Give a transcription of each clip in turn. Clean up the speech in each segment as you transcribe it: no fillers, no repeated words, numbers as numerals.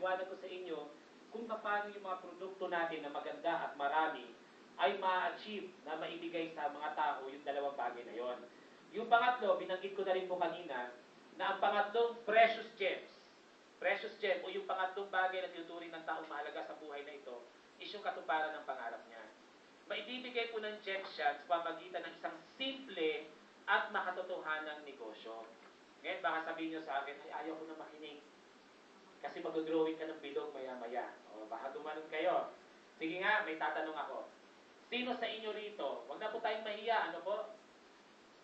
ipapaliwanag ko sa inyo kung paano yung mga produkto natin na maganda at marami ay ma-achieve na maibigay sa mga tao yung dalawang bagay na yon. Yung pangatlo, binanggit ko na rin po kanina, na ang pangatlong precious gems. Precious gem o yung pangatlong bagay na tinuturing ng taong mahalaga sa buhay na ito is yung katuparan ng pangarap niya. Maibibigay po ng gem siya sa pamagitan ng isang simple at makatotohanang negosyo. Ngayon, baka sabihin niyo sa akin, ay ayaw ko na makinig. Kasi mag-drawing ka ng bilog maya-maya. O baka gumanon kayo. Sige nga, may tatanong ako. Sino sa inyo rito? Huwag na po tayong mahiya. Ano po?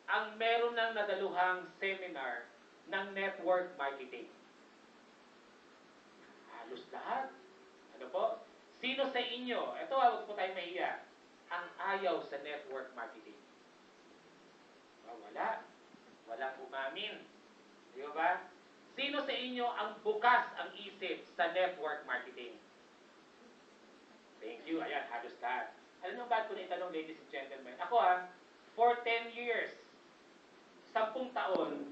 Ang meron ng nadaluhang seminar ng network marketing. Halos lahat. Ano po? Sino sa inyo? Ito, huwag po tayong mahiya. Ang ayaw sa network marketing. Wala. Walang umamin. Di ba? Sino sa inyo ang bukas ang isip sa network marketing? Thank you. Ayan, halos lahat. Alam nyo ba ko na itanong, ladies and gentlemen? Ako for 10 years, 10 taon,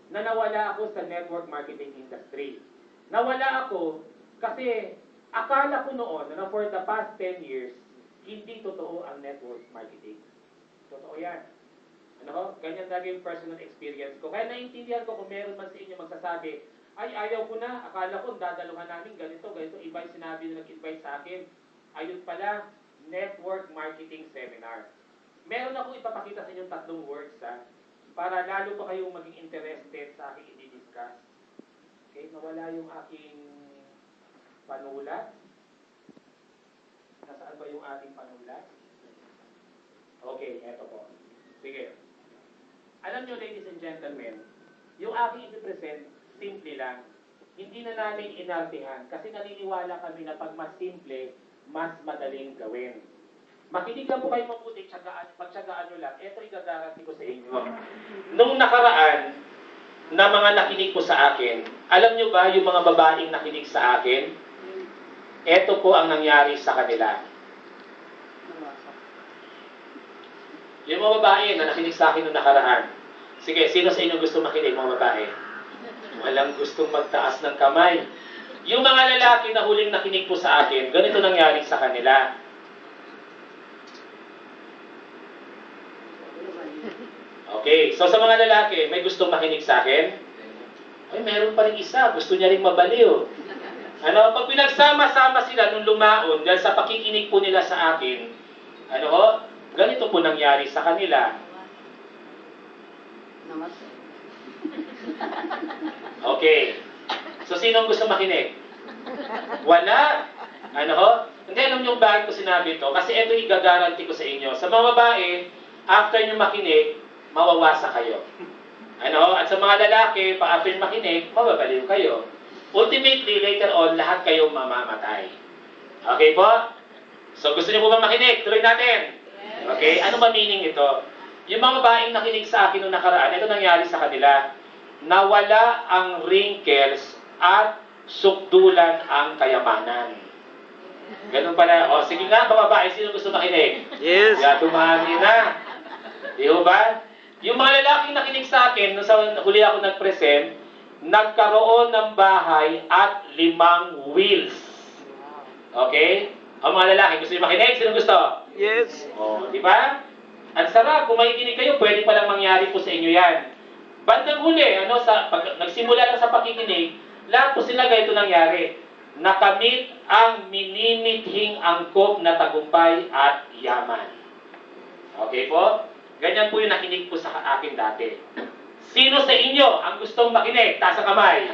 na nawala ako sa network marketing industry. Nawala ako kasi akala ko noon na for the past 10 years, hindi totoo ang network marketing. Totoo yan. Ano? Ganyan lagi yung personal experience ko. Kaya naiintindihan ko kung meron man sa inyo magsasabi, ay ayaw ko na, akala ko dadaluhan namin ganito, iba yung sinabi na nag-invite sa akin. Ayun pala, network marketing seminar. Meron akong ipapakita sa inyo 3 words para lalo pa kayong maging interested sa aking i-discuss. Okay, nawala yung aking panulat. Nasaan ba yung ating panulat? Okay, eto po. Sige. Alam nyo, ladies and gentlemen, yung aking i-present, simple lang. Hindi na namin inartihan kasi naniniwala kami na pag mas simple, mas madaling gawin. Makinig lang po kayo mabuti, pagtsagaan nyo lang. Ito igagaranti ko sa inyo. Nung nakaraan, na mga nakinig po sa akin, alam nyo ba yung mga babaeng nakinig sa akin? Ito po ang nangyari sa kanila. Yung mga babae na nakinig sa akin nung nakaraan. Sige, sino sa inyo gusto makinig, mga babae? Walang gustong magtaas ng kamay. Yung mga lalaki na huling nakinig po sa akin, ganito nangyari sa kanila. Okay, so sa mga lalaki, may gustong makinig sa akin? Ay, meron pa rin isa, gusto niya rin mabaliw. Ano, pag pinagsama-sama sila nung lumaon, dahil sa pakikinig po nila sa akin, ganito po nangyari sa kanila. Okay. So, sino ang gusto makinig? Wala. Hindi, alam niyo bakit ko sinabi ito? Kasi ito igagaranti ko sa inyo. Sa mga babae, after niyo makinig, mawawasa kayo. At sa mga lalaki, after niyo makinig, mababaliw kayo. Ultimately, later on, lahat kayo mamamatay. Okay po? So, gusto niyo po ba makinig? Tuloy natin. Okay? Ano ba meaning ito? Yung mga babaeng nakinig sa akin noong nakaraan, ito nangyari sa kanila. Nawala ang wrinkles at sukdulan ang kayamanan. Ganun pala. O, sige nga, mga babae, sino gusto makinig? Yes. Kaya tumahagi na. Di ba? Yung mga lalaking nakinig sa akin, nung sa huli ako nag-present, nagkaroon ng bahay at 5 wheels. Okay? O mga lalaki, gusto nyo makinig? Sino gusto? Yes. O, di ba? Ang sarap, kung makikinig kayo, pwede palang mangyari po sa inyo yan. Bandang huli, nagsimula lang sa pakikinig, lahat po sila ganito nangyari. Nakamit ang minimithing angkop na tagumpay at yaman. Okay po? Ganyan po yung nakinig po sa akin dati. Sino sa inyo ang gustong makinig? Taas ang kamay.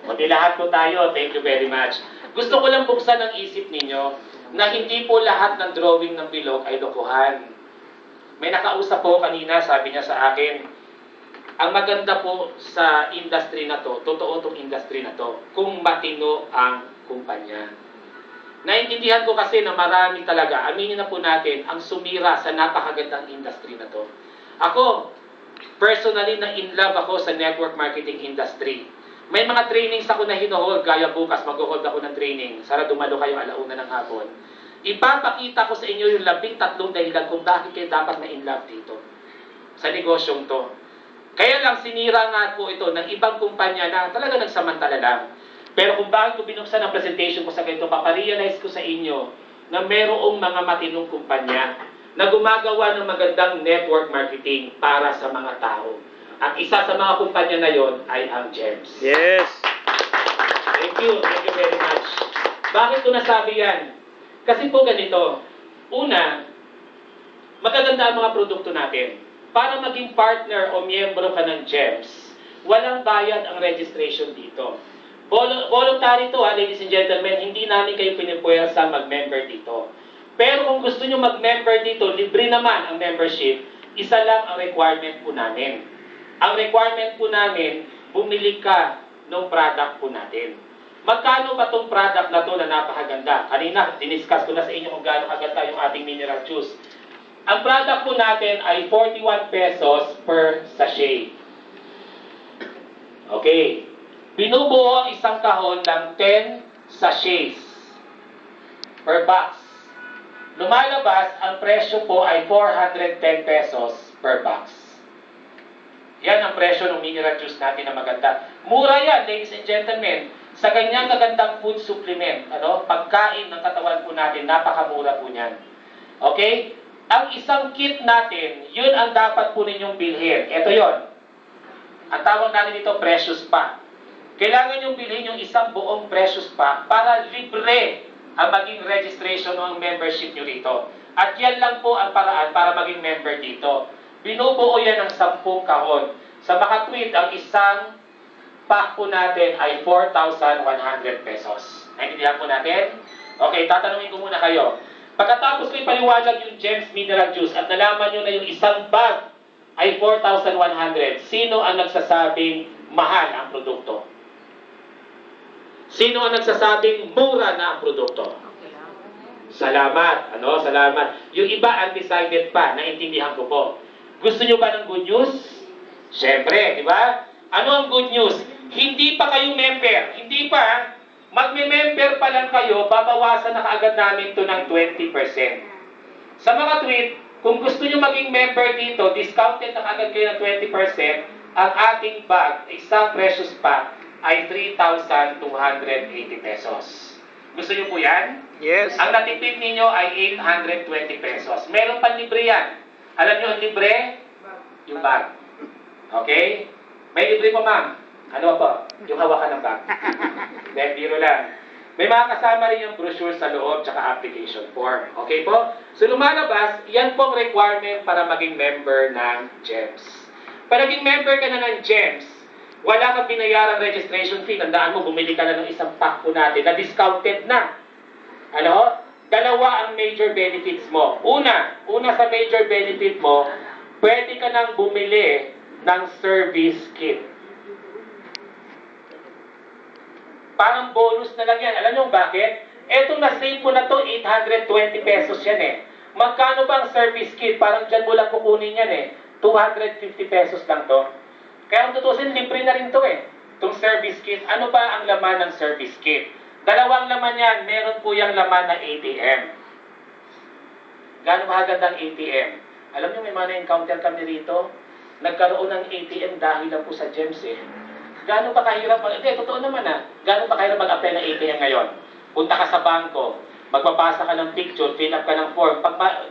Kundi lahat po tayo. Thank you very much. Gusto ko lang buksan ang isip ninyo na hindi po lahat ng drawing ng bilog ay lokohan. May nakausap po kanina, sabi niya sa akin, ang maganda po sa industry na to, totoo itong industry na to, kung matino ang kumpanya. Naintindihan ko kasi na marami talaga, aminin na po natin, ang sumira sa napakagandang industry na to. Ako, personally na in love ako sa network marketing industry. May mga trainings ako na hinohold, gaya bukas, mag-hold ako ng training. Sana dumalo kayo 1:00 ng hapon. Ipapakita ko sa inyo yung 13 dahilan kung bakit kayo dapat na in love dito. Sa negosyong to. Kaya lang sinira nga po ito ng ibang kumpanya na talaga nagsamantala lang. Pero kung bakit ko binuksan ang presentation ko sa ganito, paparealize ko sa inyo na merong mga matinong kumpanya na gumagawa ng magandang network marketing para sa mga tao. At isa sa mga kumpanya na yon ay ang GEMS. Yes. Thank you very much. Bakit ko nasabi yan? Kasi po ganito, una, magaganda ang mga produkto natin. Para maging partner o miyembro ka ng GEMS, walang bayad ang registration dito. Voluntary to, ladies and gentlemen, hindi namin kayo pinipuwersa mag-member dito. Pero kung gusto nyo mag-member dito, libre naman ang membership, isa lang ang requirement po namin. Ang requirement po namin, bumili ka ng product po natin. Magkano ba itong product na to na napakaganda? Kanina, diniscuss ko na sa inyo kung gaano kaganda yung ating mineral juice. Ang product po natin ay 41 pesos per sachet. Okay. Binubuo ang isang kahon ng 10 sachets per box. Lumalabas, ang presyo po ay 410 pesos per box. Yan ang presyo ng mineral juice natin na maganda. Mura yan, ladies and gentlemen. Sa ganyang magandang food supplement, pagkain ng katawan po natin, napakamura po niyan. Okay? Ang isang kit natin, yun ang dapat po ninyong bilhin. Ito yon. Ang tawag natin dito, precious pack. Kailangan nyo bilhin yung isang buong precious pack para libre ang maging registration o ang membership nyo rito. At yan lang po ang paraan para maging member dito. Binubuo yan ng 10 kahon. Sa makatwid, ang isang pack po natin ay 4,100 pesos. Naintindihan po natin? Okay, tatanungin ko muna kayo. Pagkatapos ko ipaliwanag yung GEMS Mineral Juice at nalaman nyo na yung isang bag ay 4,100, sino ang nagsasabing mahal ang produkto? Sino ang nagsasabing mura na ang produkto? Salamat. Salamat. Yung iba undecided pa, naintindihan ko po. Gusto nyo ba ng good news? Siyempre, di ba? Ano ang good news? Hindi pa kayo member. Hindi pa. Magme-member pa lang kayo, babawasan na kaagad namin to ng 20%. Sa mga tweet, kung gusto nyo maging member dito, discounted na kaagad kayo ng 20%, ang ating bag, isang precious pack, ay 3,280 pesos. Gusto nyo po yan? Yes. Ang natipid ninyo ay 820 pesos. Meron pang libre yan. Alam nyo ang libre? Yung bag. Okay? May libre pa, ma'am. Ano po? Yung hawakan ng bag. Then, biro lang. May mga kasama rin yung brochure sa loob tsaka application form. Okay po? So, lumalabas, yan po ang requirement para maging member ng GEMS. Para maging member ka na ng GEMS, wala kang binayarang registration fee. Tandaan mo, bumili ka na ng isang pack po natin na discounted na. Dalawa ang major benefits mo. Una sa major benefit mo, pwede ka nang bumili ng service kit. Parang bonus na lang yan. Alam nyo bakit? Etong na-save ko na to, 820 pesos yan eh. Magkano ba ang service kit? Parang dyan mo lang kukunin yan eh. 250 pesos lang to. Kaya kung tutusin, libre na rin to eh. Itong service kit. Ano ba ang laman ng service kit? Dalawang laman yan. Meron po yung laman na ATM. Gano'ng mahagandang ATM? Alam nyo, may mga na-encounter kami rito. Nagkaroon ng ATM dahil lang po sa GEMS eh. Gano'n ba kahirap? Hindi, totoo naman Gano'n ba kahirap mag-apply ng ATM ngayon? Punta ka sa bangko, magpapasa ka ng picture, fill up ka ng form.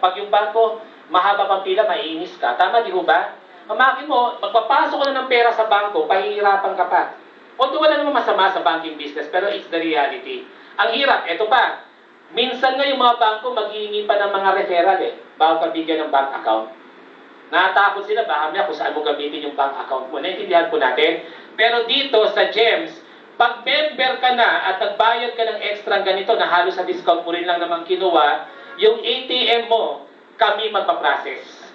Pag yung bangko, mahaba pang pila, maiinis ka. Tama, di ba? Pamakin mo, magpapasok ka na ng pera sa bangko, pahihirapan ka pa. Although wala naman masama sa banking business, pero it's the reality. Ang hirap, eto pa. Minsan nga yung mga bangko, maghihingi pa ng mga referral eh, bago ka bigyan ng bank account. Natakot sila, baka niya kung saan mo gamitin yung bank account mo. Naintindihan po natin. Pero dito sa GEMS, pag member ka na at nagbayad ka ng extra ganito na halos sa discount mo rin lang naman kinuha, yung ATM mo, kami magpaprocess.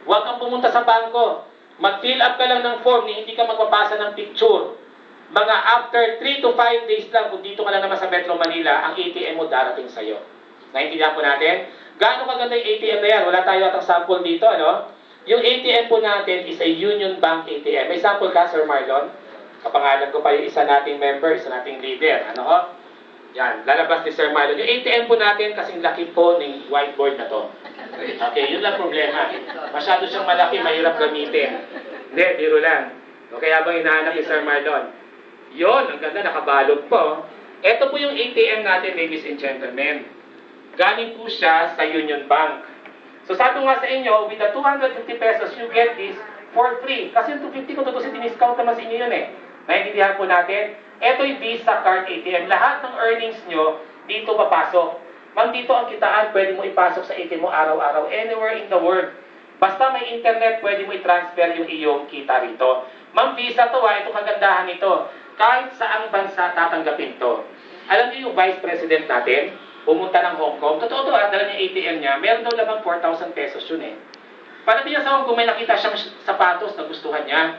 Huwag kang pumunta sa bangko. Mag-fill up ka lang ng form, hindi ka magpapasa ng picture. Mga after 3 to 5 days lang, kung dito ka lang naman sa Metro Manila, ang ATM mo darating sa'yo. Naintindihan po natin? Gaano kaganda yung ATM na yan? Wala tayo atang sample dito, Yung ATM po natin is a Union Bank ATM. May sample ka, Sir Marlon? Kapangalan ko pa yung isa nating member, isa nating leader. Yan, lalabas ni Sir Marlon. Yung ATM po natin, kasing laki po ng whiteboard na to. Okay, yun lang problema. Masyado siyang malaki, mahirap gamitin. Hindi, biro lang. Okay, habang hinahanap ni Sir Marlon. Yon, ang ganda, nakabalot po. Ito po yung ATM natin, ladies and gentlemen. Galing po siya sa Union Bank. So sabi nga sa inyo, with the 250 pesos, you get this for free. Kasi yung 250 ko, tutusin, diniscount naman sa inyo yun eh. Naintindihan po natin. Ito yung Visa Card ATM. Lahat ng earnings nyo, dito papasok. Ma'am, dito ang kitaan, pwede mo ipasok sa ATM mo araw-araw, anywhere in the world. Basta may internet, pwede mo i-transfer yung iyong kita rito. Ma'am, Visa to ha, ito kagandahan nito. Kahit saang bansa tatanggapin to. Alam niyo yung Vice President natin, pumunta ng Hong Kong. Totoo to dala niya ATM niya, meron daw lamang 4,000 pesos yun eh. Pagdating niya sa Hong Kong, may nakita siyang sapatos na gustuhan niya.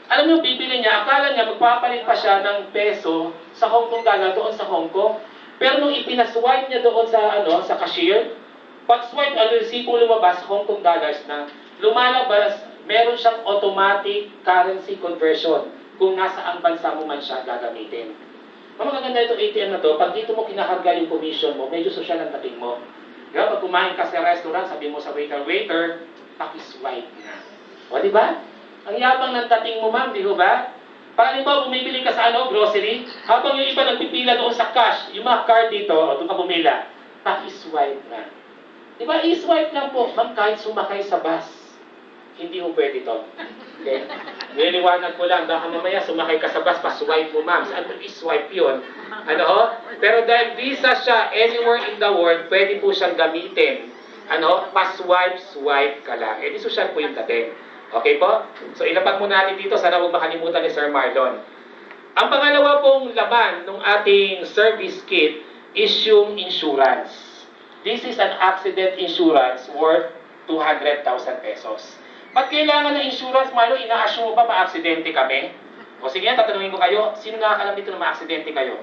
Alam niyo, bibili niya, akala niya magpapalit pa siya ng peso sa Hong Kong dollar doon sa Hong Kong. Pero nung ipinaswipe niya doon sa cashier, pag-swipe, resibo lumabas, Hong Kong dollars na, lumalabas, meron siyang automatic currency conversion kung nasaan bansa mo man siya gagamitin. Ang magaganda itong ATM na to, pag dito mo kinakarga yung commission mo, medyo social ang dating mo. Kaya pag kumain ka sa restaurant, sabi mo sa waiter, paki-swipe na. O, di ba? Ang yabang ng dating mo, ma'am, di ba? Pag ba, bumibili ka sa grocery, habang yung iba nagpipila doon sa cash, yung mga card dito, o doon ka bumila, paki-swipe na. Di ba? I-swipe lang po, ma'am, kahit sumakay sa bus. Hindi mo pwede to. Okay? Niliwanag ko lang, baka mamaya sumakay ka sa bus, pa-swipe mo, ma'am. Saan mo i-swipe yun? Ano ho? Pero dahil Visa siya, anywhere in the world, pwede po siyang gamitin. Pa-swipe ka lang. Di social po yung dating. Okay po? So, ilapag mo natin dito, sana huwag makalimutan ni Sir Marlon. Ang pangalawa pong laman ng ating service kit is yung insurance. This is an accident insurance worth 200,000 pesos. Ba't kailangan ng insurance, Marlon? Ina-assume ba ma-aksidente kami? O sige, tatanungin ko kayo, sino nakakalam dito na ma-aksidente kayo?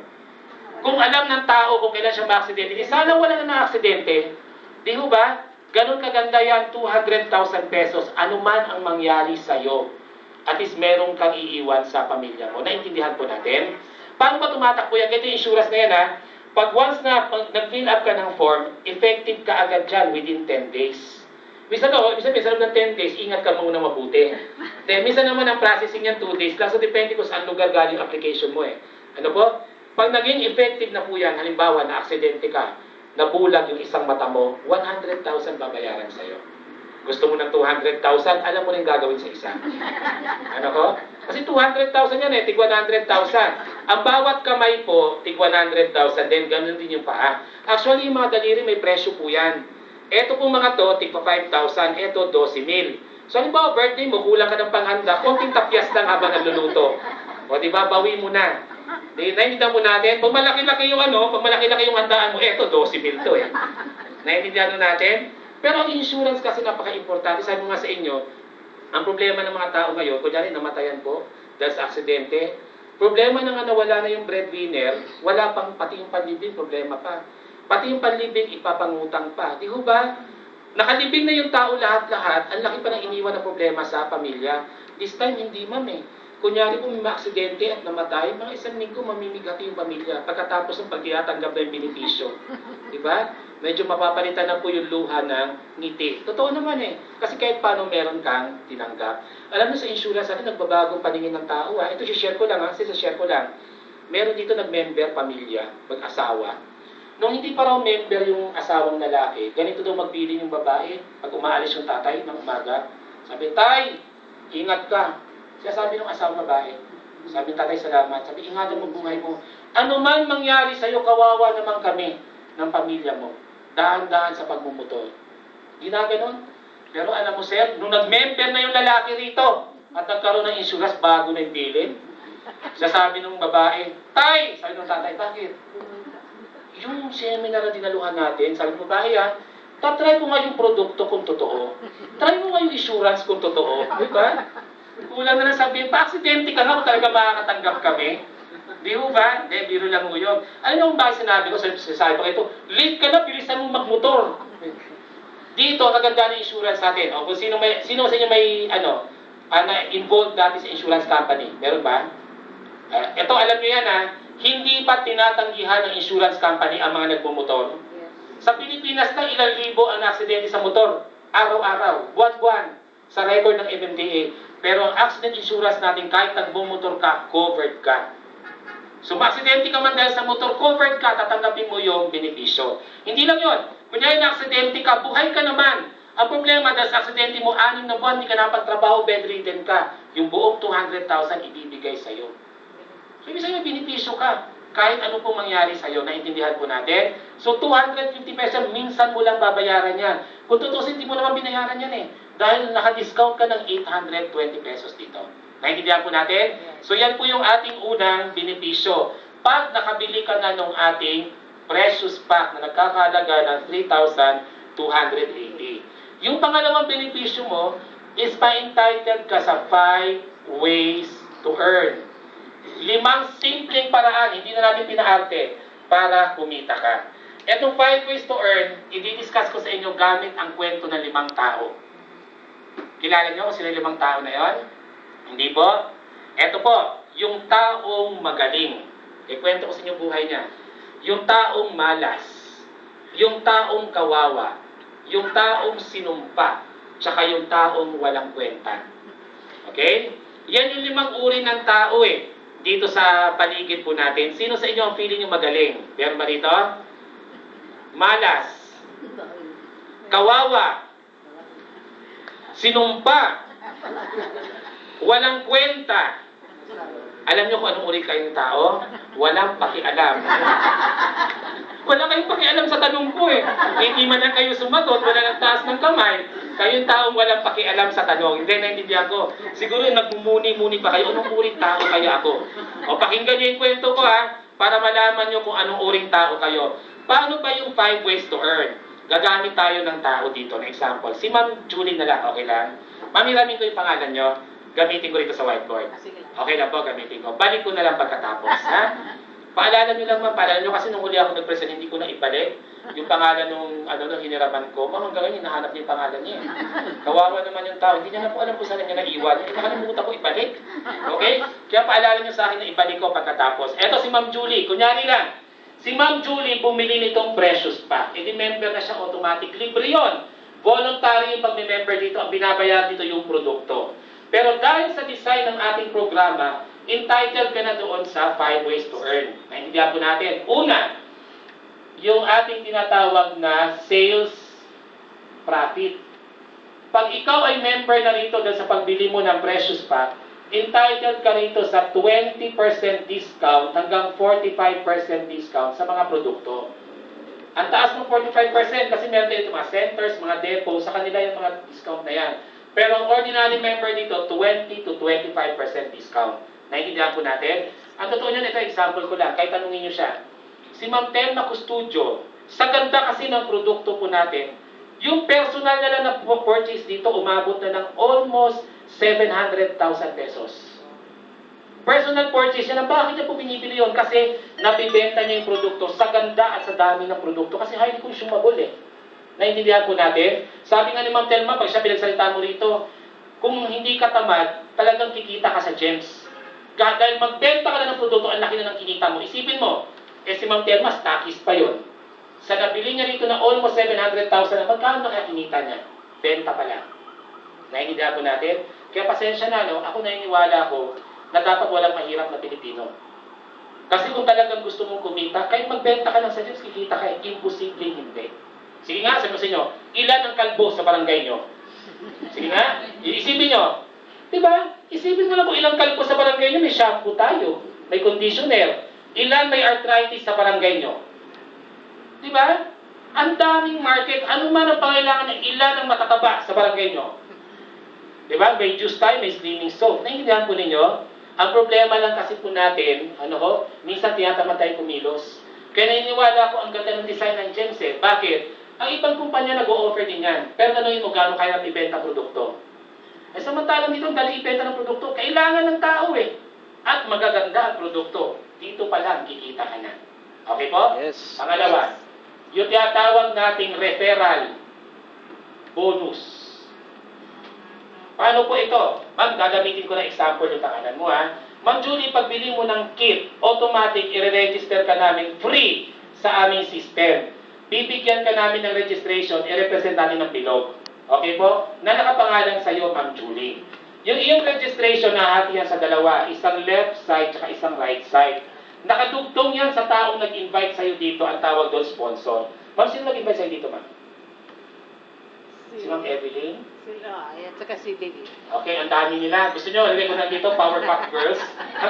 Kung alam ng tao kung kailan siya ma-aksidente, di sana wala na na-aksidente. Di ho ba? Ganun kaganda yan, 200,000 pesos, anuman ang mangyari sa'yo. At least meron kang iiwan sa pamilya mo. Naintindihan po natin? Paano ba tumatakbo yan? Ganito yung insurance na yan ha. Pag once na nag-fill up ka ng form, effective ka agad dyan within 10 days. Minsan ng 10 days, ingat ka muna mabuti. Then, minsan naman ang processing yan 2 days. Kaso depende kung saan lugar galing application mo eh. Ano po? Pag naging effective na po yan, halimbawa na aksidente ka, nabulag yung isang mata mo, 100,000 babayaran sa'yo. Gusto mo ng 200,000, alam mo rin gagawin sa isa. Ano ko? Kasi 200,000 yan tig 100,000. Ang bawat kamay po, tig 100,000 din, ganun din yung paa. Actually, yung mga daliri may presyo po yan. Ito pong mga to, tig 5,000, ito 12,000. So, halimbawa, birthday mo, kulang ka ng panghanda, konting tapyas lang habang nagluluto. O, di ba, bawi mo na. Naintindihan mo natin, pag malaki-laki yung handaan mo, ito 12,000 to eh. Naintindihan natin? Pero ang insurance kasi napaka-importante. Sabi mo nga sa inyo, ang problema ng mga tao ngayon, kunyari namatayan po dahil sa aksidente, problema na nga nawala na yung breadwinner, wala pang pati yung panlibing, problema pa. Pati yung panlibing, ipapangutang pa. Di ho ba? Nakalibing na yung tao lahat-lahat, ang laki pa ng iniwan na problema sa pamilya. This time, hindi ma'am eh. Kunyari kung may aksidente at namatay, mga isang linggo mamimigati yung pamilya pagkatapos ng pagtiyatanggap na yung benepisyo. Diba? Medyo mapapalitan na po yung luha ng ngiti. Totoo naman eh. Kasi kahit paano meron kang tinanggap. Alam mo sa insurance natin, nagbabagong paningin ng tao. Ito share ko lang share ko lang. Meron dito nag-member pamilya, mag-asawa. Nung hindi pa raw member yung asawang lalaki, ganito daw magpiling yung babae pag umaalis yung tatay ng umaga. Sabi, Tay, ingat ka. Siya sabi ng asawang babae. Sabi ng tatay, salamat. Sabi, ingatan mo buhay mo. Ano man mangyari sa'yo, kawawa naman kami ng pamilya mo. Dahan-dahan sa pagmumotor. Ginaganon. Pero alam mo, sir, nung nag-member na yung lalaki rito at nagkaroon ng insurance bago na yung bilin, siya sabi ng babae, Tay! Sabi ng tatay, bakit? Yung seminar na dinaluhan natin, sabi ng babae tatry ko nga yung produkto kung totoo. Try mo nga yung insurance kung totoo. Diba? Kulang na lang sabihin, pa-aksidente ka nga kung talaga makakatanggap kami. Di ho ba? Hindi, biro lang mo yun. Alam mo bakit sinabi ko, sabi ko ito, late ka na, bilisan mo magmotor. Dito, kaganda ng insurance natin. O, kung sino sa inyo may, involved dati sa insurance company. Meron ba? Ito, alam nyo yan hindi pa tinatanggihan ng insurance company ang mga nagmumotor. Sa Pilipinas na ilang libo ang aksidente sa motor. Araw-araw, buwan-buwan, sa record ng MMDA. Pero ang accident insurance natin, kahit nagmumotor ka, covered ka. So, maaksidente ka man dahil sa motor, covered ka, tatanggapin mo yung benepisyo. Hindi lang yun. Kunyari na-aksidente ka, buhay ka naman. Ang problema dahil sa aksidente mo, 6 na buwan, hindi ka napagtrabaho, bedridden ka. Yung buong 200,000 ibibigay sa'yo. So, ibig sabihin, benepisyo ka. Kahit ano pong mangyari sa'yo, naintindihan po natin. So, 250 pesos, minsan mo lang babayaran yan. Kung tutusin, hindi mo naman binayaran yan eh. Dahil naka-discount ka ng 820 pesos dito. Naintindihan po natin? So, yan po yung ating unang benepisyo. Pag nakabili ka na ng ating precious pack na nagkakahalaga ng 3,280. Yung pangalawang benepisyo mo is pa-entitled ka sa 5 ways to earn. 5 simpleng paraan, hindi na natin pinaarte, para kumita ka. Etong 5 ways to earn, i-discuss ko sa inyo gamit ang kwento ng 5 tao. Kilala niyo kung sino yung 5 tao na yon? Hindi po? Eto po, yung taong magaling. Ikwento ko sa inyo buhay niya. Yung taong malas, yung taong kawawa, yung taong sinumpa, tsaka yung taong walang kwenta. Okay? Yan yung 5 uri ng tao eh. Dito sa paligid po natin. Sino sa inyo ang feeling nyo magaling? Meron ba dito? Malas, kawawa, sinumpa, walang kwenta. Alam nyo kung anong uri kayong tao? Walang pakialam. Wala kayong pakialam sa tanong ko eh. Hindi man lang kayo sumagot, wala nang taas ng kamay. Kayong taong walang pakialam sa tanong. Hindi, naintindihan ko. Siguro nagmumuni-muni pa kayo. Anong uring tao kaya ako? O pakinggan niyo yung kwento ko ha, para malaman nyo kung anong uring tao kayo. Paano ba yung 5 ways to earn? Gagamit tayo ng tao dito. Na example, si Ma'am Julie na lang, okay lang? Mamiramin ko yung pangalan nyo. Gamitin ko rito sa whiteboard. Okay lang po, gamitin ko. Balik ko na lang pagkatapos, ha? Paalala nyo lang, ma'am. Paalala nyo kasi nung huli ako nag-present, hindi ko na ibalik yung pangalan nung hiniraman ko. Ma'am, hanggang ngayon, hinahanap niya yung pangalan niya. Kawawa naman yung tao. Hindi niya na po alam kung saan niya naiwan. Nakalimutan ko ibalik. Okay? Kaya paalala nyo sa akin na ibalik ko pagkatapos. Eto si Ma'am Julie. Kunyari lang. Si Ma'am Julie bumili nitong precious pack. I-member na siya automatic. Libre yun. Voluntary yung pag-member dito. Ang binabayar dito yung produkto. Pero dahil sa design ng ating programa, entitled ka na doon sa 5 ways to earn. Naintindihan po natin. Una, yung ating tinatawag na sales profit. Pag ikaw ay member na rito dahil sa pagbili mo ng precious pack, entitled ka rito sa 20% discount hanggang 45% discount sa mga produkto. Ang taas ng 45% kasi meron dito mga centers, mga depots, sa kanila yung mga discount na yan. Pero ang ordinary member dito, 20 to 25% discount. Naiintindihan po natin? Ang totoo nyo, ito example ko lang, kahit tanungin nyo siya. Si Ma'am Telma Custodio, sa ganda kasi ng produkto po natin, yung personal na lang na purchase dito, umabot na ng almost 700,000 pesos. Personal purchase yan. Bakit niya po binibili yun? Kasi napibenta niya yung produkto sa ganda at sa dami ng produkto. Kasi highly consumable eh. Naintindihan po natin? Sabi nga ni Ma'am Telma, pag siya pinagsalita mo rito, kung hindi ka tamad, talagang kikita ka sa gems. Dahil magbenta ka na ng produkto, ang laki na ng kinita mo. Isipin mo, si Ma'am Telma, stockist pa yun. Sa nabili niya rito na almost 700,000, magkano na kaya kinita niya? Benta pa lang. Naintindihan po natin? Kaya pasensya na, no? Ako naniniwala ko na dapat walang mahirap na Pilipino. Kasi kung talagang gusto mong kumita, kahit magbenta ka ng sa gems, kikita ka, imposible hindi. Sige nga, sabi ko sa inyo, ilan ang kalbo sa barangay nyo? Sige nga, iisipin nyo. Diba? Isipin mo lang kung ilang kalbo sa barangay nyo, may shampoo tayo, may conditioner. Ilan may arthritis sa barangay nyo? Diba? Ang daming market, ano man ang pangailangan ng ilan ang matataba sa barangay nyo? Diba? May juice tayo, may slimming soap. Naintindihan po ninyo? Ang problema lang kasi po natin, minsan tinatamad tayo kumilos. Kaya naniniwala ko ang ganda ng design ng gems eh. Bakit? Ang ibang kumpanya nag-o-offer din yan. Pero tanongin mo gano'n kaya ibenta produkto. Eh samantalang dito, dali ibenta ng produkto, kailangan ng tao eh. At magaganda ang produkto. Dito pa lang, kikita ka na. Okay po? Yes. Pangalawa, yung tinatawag nating referral bonus. Paano po ito? Ma'am, gagamitin ko na example yung pangalan mo ha. Ma'am Julie, pagbili mo ng kit, automatic, i-register ka namin free sa aming system. Bibigyan ka namin ng registration, i-represent namin ng bilog. Okay po? Na nakapangalan sa iyo, Ma'am Julie. Yung iyong registration, nahati yan sa dalawa. Isang left side, at isang right side. Nakadugtong yan sa taong nag-invite sa'yo dito, ang tawag doon sponsor. Ma'am, sino nag-invite sa'yo dito, ma'am? Si Ma'am Evelyn? Sila, ayan, saka si David. Okay, ang dami nila. Gusto nyo, lagay ko na dito, Powerpuff Girls.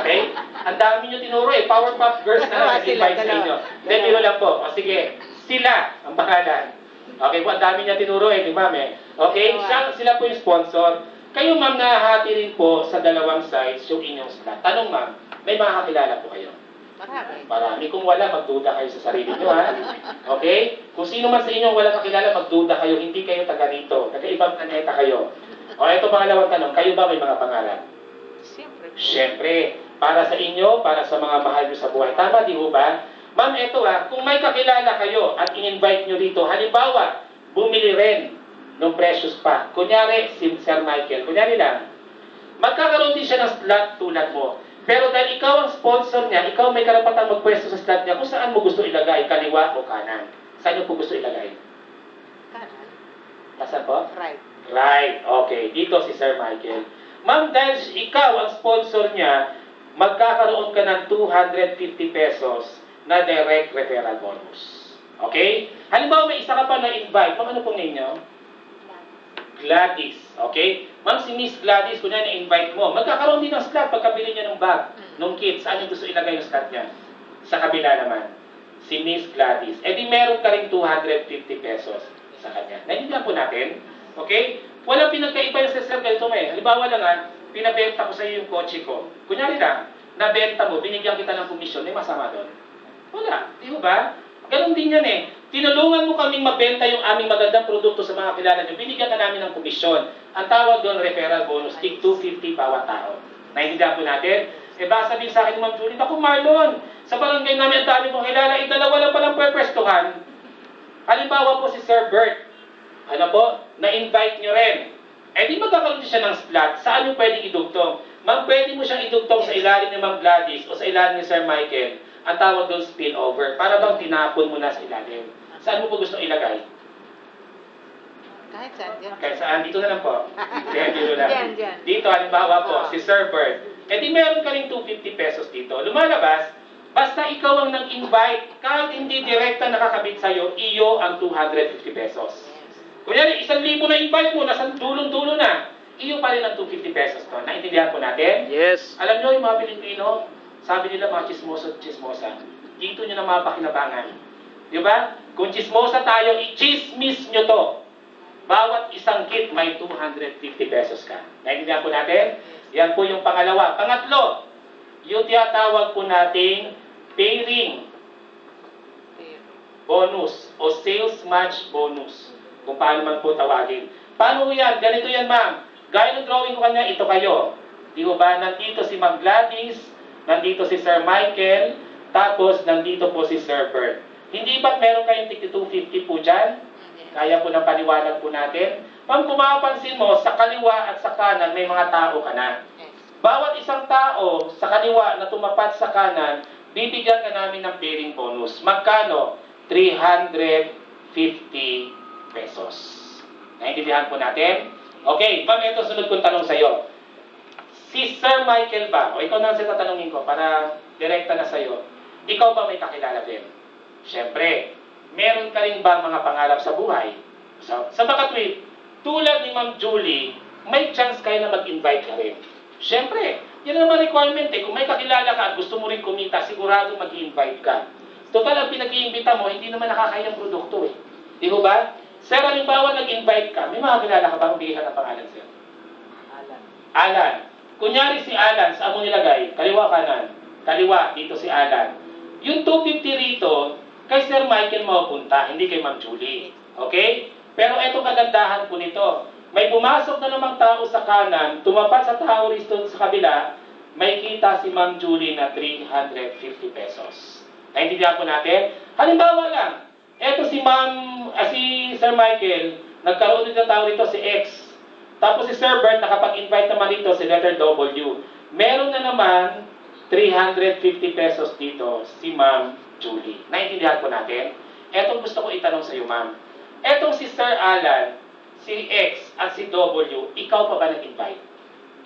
Okay? Ang dami nyo tinuro eh. Powerpuff Girls na lang nag-invite sa inyo. Hindi, biro lang po. O sige, sila ang pangalan. Okay po, ang dami niya tinuro eh, di ma'am eh. Okay, sila po yung sponsor. Kayo ma'am, nahahati rin po sa dalawang sides yung inyong slot. Tanong ma'am, may mga kakilala po kayo? Marami. Marami. Kung wala, magduda kayo sa sarili nyo, ha? Okay? Kung sino man sa inyo wala kakilala, magduda kayo. Hindi kayo taga rito. Taga-ibang planeta kayo. O, ito pangalawang tanong. Kayo ba may mga pangalan? Siyempre. Siyempre. Para sa inyo, para sa mga mahal nyo sa buhay. Tama, di ho ba? Ma'am, ito kung may kakilala kayo at in-invite nyo dito, halimbawa, bumili rin ng precious pa. Kunyari, si Sir Michael. Kunyari lang, magkakaroon din siya ng slot tulad mo. Pero dahil ikaw ang sponsor niya, ikaw may karapatang magpwesto sa slot niya kung saan mo gusto ilagay, kaliwa o kanan. Saan niyo po gusto ilagay? Kanan. Nasaan po? Right. Right. Okay. Dito si Sir Michael. Ma'am, dahil ikaw ang sponsor niya, magkakaroon ka ng 250 pesos na direct referral bonus. Okay? Halimbawa, may isa ka pa na-invite. Ma'am, ano pong name niyo? Gladys. Okay? Ma'am, si Miss Gladys, kung na-invite mo, magkakaroon din ng slot pagkabili niya ng bag, ng kit. Saan niyo gusto ilagay yung slot niya? Sa kabila naman. Si Miss Gladys. Eh di meron ka rin 250 pesos sa kanya. Naintindihan po natin? Okay? Walang pinagkaiba yung sa Sir ganito eh. Halimbawa lang pinabenta ko sa iyo yung kotse ko. Kunyari lang, nabenta mo, binigyan kita ng komisyon, may masama doon? Wala. Di ba? Ganon din yan eh. Tinulungan mo kaming mabenta yung aming magandang produkto sa mga kilala nyo. Binigyan ka namin ng komisyon. Ang tawag doon, referral bonus. Tig 250 bawat tao. Naintindihan po natin? Eh baka sabihin sa akin ni Ma'am Julie, ako Marlon, sa barangay namin ang dami kong kilala, dalawa lang palang pwepwestuhan. Halimbawa po si Sir Bert. Ano po? Na-invite nyo rin. Eh di magkakaroon siya ng slot. Saan nyo pwedeng idugtong? Ma'am, pwede mo siyang idugtong sa ilalim ni Ma'am Gladys o sa ilalim ni Sir Michael. Ang tawag doon spillover. Para bang tinapon mo na sa ilalim. Saan mo po gusto ilagay? Kahit saan dyan. Kahit saan? Dito na lang po. Dito lang. Dyan. Dito, halimbawa po, si Sir Bert. Eh di meron ka rin 250 pesos dito. Lumalabas, basta ikaw ang nag-invite, kahit hindi direkta nakakabit sa'yo, iyo ang 250 pesos. Kunyari, 1,000 na invite mo, nasa dulong-dulo na, iyo pa rin ang 250 pesos to. Naintindihan po natin? Yes. Alam nyo, yung mga Pilipino, sabi nila mga chismoso at chismosa, dito nyo na mapakinabangan. Di ba? Kung chismosa tayo, i-chismis nyo to. Bawat isang kit may 250 pesos ka. Naintindihan po natin? Yan po yung pangalawa. Pangatlo, yung tinatawag po nating pairing bonus o sales match bonus. Kung paano man po tawagin. Paano yan? Ganito yan, ma'am. Gaya ng drawing ko kanya, ito kayo. Di ba? Nandito si Ma'am Gladys, nandito si Sir Michael, tapos nandito po si Sir Bert. Hindi ba't meron kayong tig 250 po dyan? Kaya po ng paliwanag po natin. Ma'am, kung mapapansin mo, sa kaliwa at sa kanan, may mga tao ka na. Bawat isang tao sa kaliwa na tumapat sa kanan, bibigyan ka namin ng pairing bonus. Magkano? 350 pesos. Naintindihan po natin? Okay, ma'am, ito sunod kong tanong sa iyo. Si Sir Michael ba, o ikaw na sa tatanungin ko para direkta na sa iyo, ikaw ba may kakilala din? Siyempre, meron ka rin ba mga pangarap sa buhay? Sa makatwid, tulad ni Ma'am Julie, may chance kayo na mag-invite ka rin. Siyempre, yan naman requirement eh. Kung may kakilala ka at gusto mo rin kumita, sigurado mag-invite ka. Total, ang pinag-iimbita mo, hindi naman nakakayang produkto eh. Di ba ba? Sir, halimbawa nag-invite ka, may mga kilala ka ba kung bigyan ng pangalan, sir? Alan. Kunyari si Alan, saan mo nilagay? Kaliwa, kanan. Kaliwa, dito si Alan. Yung 250 rito, kay Sir Michael mapupunta, hindi kay Ma'am Julie. Okay? Pero etong kagandahan po nito, may pumasok na namang tao sa kanan, tumapat sa tao rito sa kabila, may kita si Ma'am Julie na 350 pesos. Naintindihan po natin? Halimbawa lang, eto si si Sir Michael, nagkaroon din ng tao rito si X. Tapos si Sir Bert, nakapag-invite naman dito si letter W. Meron na naman 350 pesos dito si Ma'am Julie. Naintindihan po natin? Etong gusto ko itanong sa iyo, ma'am. Etong si Sir Alan, si X, at si W, ikaw pa ba nag-invite?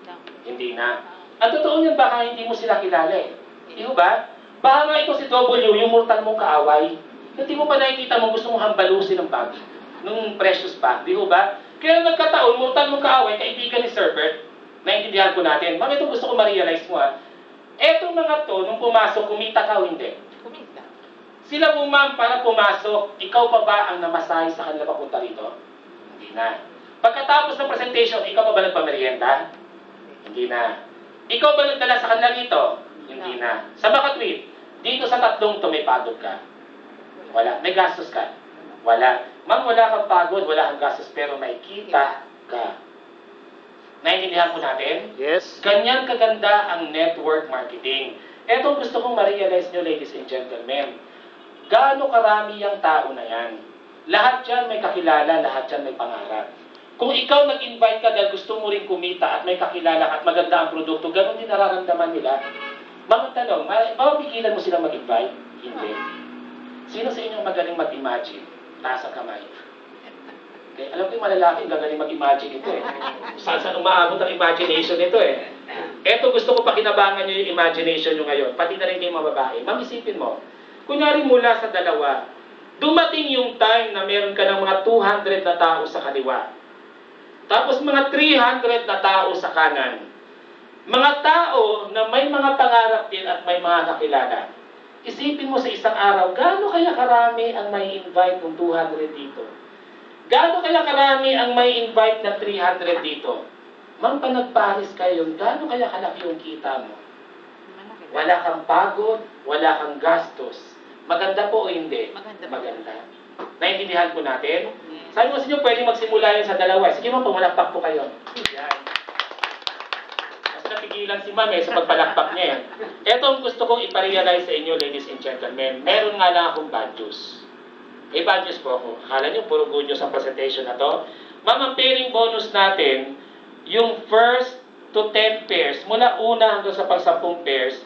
No. Hindi na. Ang totoo niyan, baka hindi mo sila kilala eh. Di ba? Baka nga ito si W, yung mortal mong kaaway. Hindi mo pa nakikita mo, gusto mong hambalusin ng bag, nung precious bag, di ko ba? Kaya nagkataon, mortal mong kaaway, kaibigan ni Sir Bert, naintindihan ko natin. Bakit ito gusto ko ma-realize mo ha? Etong mga to, nung pumasok, kumita ka o hindi? Kumita. Sila po ma'am, para pumasok, ikaw pa ba ang namasahe sa kanila papunta rito? Hindi na. Pagkatapos ng presentation, ikaw pa ba nagpamerienda? Hindi na. Ikaw ba nagdala sa kanila rito? Hindi na. Sa makatwid, dito sa tatlong to, may pagod ka? Wala. May gastos ka? Wala. Ma'am, wala kang pagod, wala kang gastos, pero may kita ka. Naintindihan po natin? Yes. Ganyan kaganda ang network marketing. Ito gusto kong ma-realize nyo, ladies and gentlemen. Gaano karami ang tao na yan? Lahat yan may kakilala, lahat yan may pangarap. Kung ikaw nag-invite ka dahil gusto mo rin kumita at may kakilala at maganda ang produkto, ganoon din nararamdaman nila. Mga tanong, mapigilan mo silang mag-invite? Hindi. Sino sa inyo magaling mag-imagine? Taas ang kamay. Okay, alam ko yung malalaking gagaling mag-imagine ito eh. Saan umaabot ang imagination nito eh. Eto gusto ko pakinabangan nyo yung imagination nyo ngayon. Pati na rin yung mga babae. Ma'am, isipin mo. Kunyari mula sa dalawa, dumating yung time na meron ka ng mga 200 na tao sa kaliwa. Tapos mga 300 na tao sa kanan. Mga tao na may mga pangarap din at may mga kakilala. Isipin mo sa isang araw, gaano kaya karami ang may invite ng 200 dito? Gaano kaya karami ang may invite na 300 dito? Ma'am, pa nagparis kayo, gaano kaya kalaki yung kita mo? Wala kang pagod, wala kang gastos. Maganda po o hindi? Maganda. Naintindihan po natin? Sabi ko sa inyo, pwede magsimula yan sa dalawa. Sige ma'am, pumalakpak po kayo. Yan. Mas napigilan si ma'am sa pagpalakpak niya. Ito ang gusto kong iparealize sa inyo, ladies and gentlemen. Meron nga lang akong bad news. May bad news po ako. Akala nyo, puro good news ang presentation na to. Ma'am, ang pairing bonus natin, yung first to 10 pairs, mula una hanggang sa pag-10 pairs,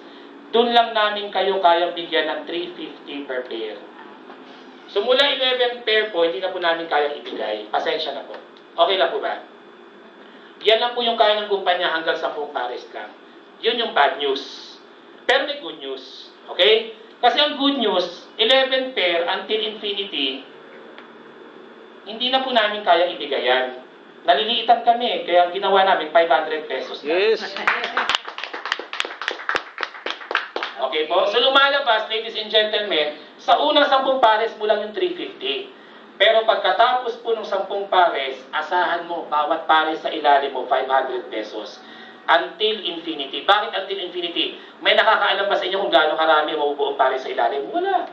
doon lang namin kayo kayang bigyan ng 350 per pair. So mula 11 pair po, hindi na po namin kayang ibigay. Pasensya na po. Okay na po ba? Yan lang po yung kaya ng kumpanya hanggang 10 pares lang. Yun yung bad news. Pero may good news. Okay? Kasi ang good news, 11 pair until infinity, hindi na po namin kayang ibigay yan. Naliliitan kami, kaya ginawa namin 500 pesos na. Yes. Okay po? So lumalabas, ladies and gentlemen, sa unang 10 pares mo lang yung 350. Pero pagkatapos po ng 10 pares, asahan mo, bawat pares sa ilalim mo, 500 pesos. Until infinity. Bakit until infinity? May nakakaalam ba sa inyo kung gaano karami mabubuong pares sa ilalim? Wala.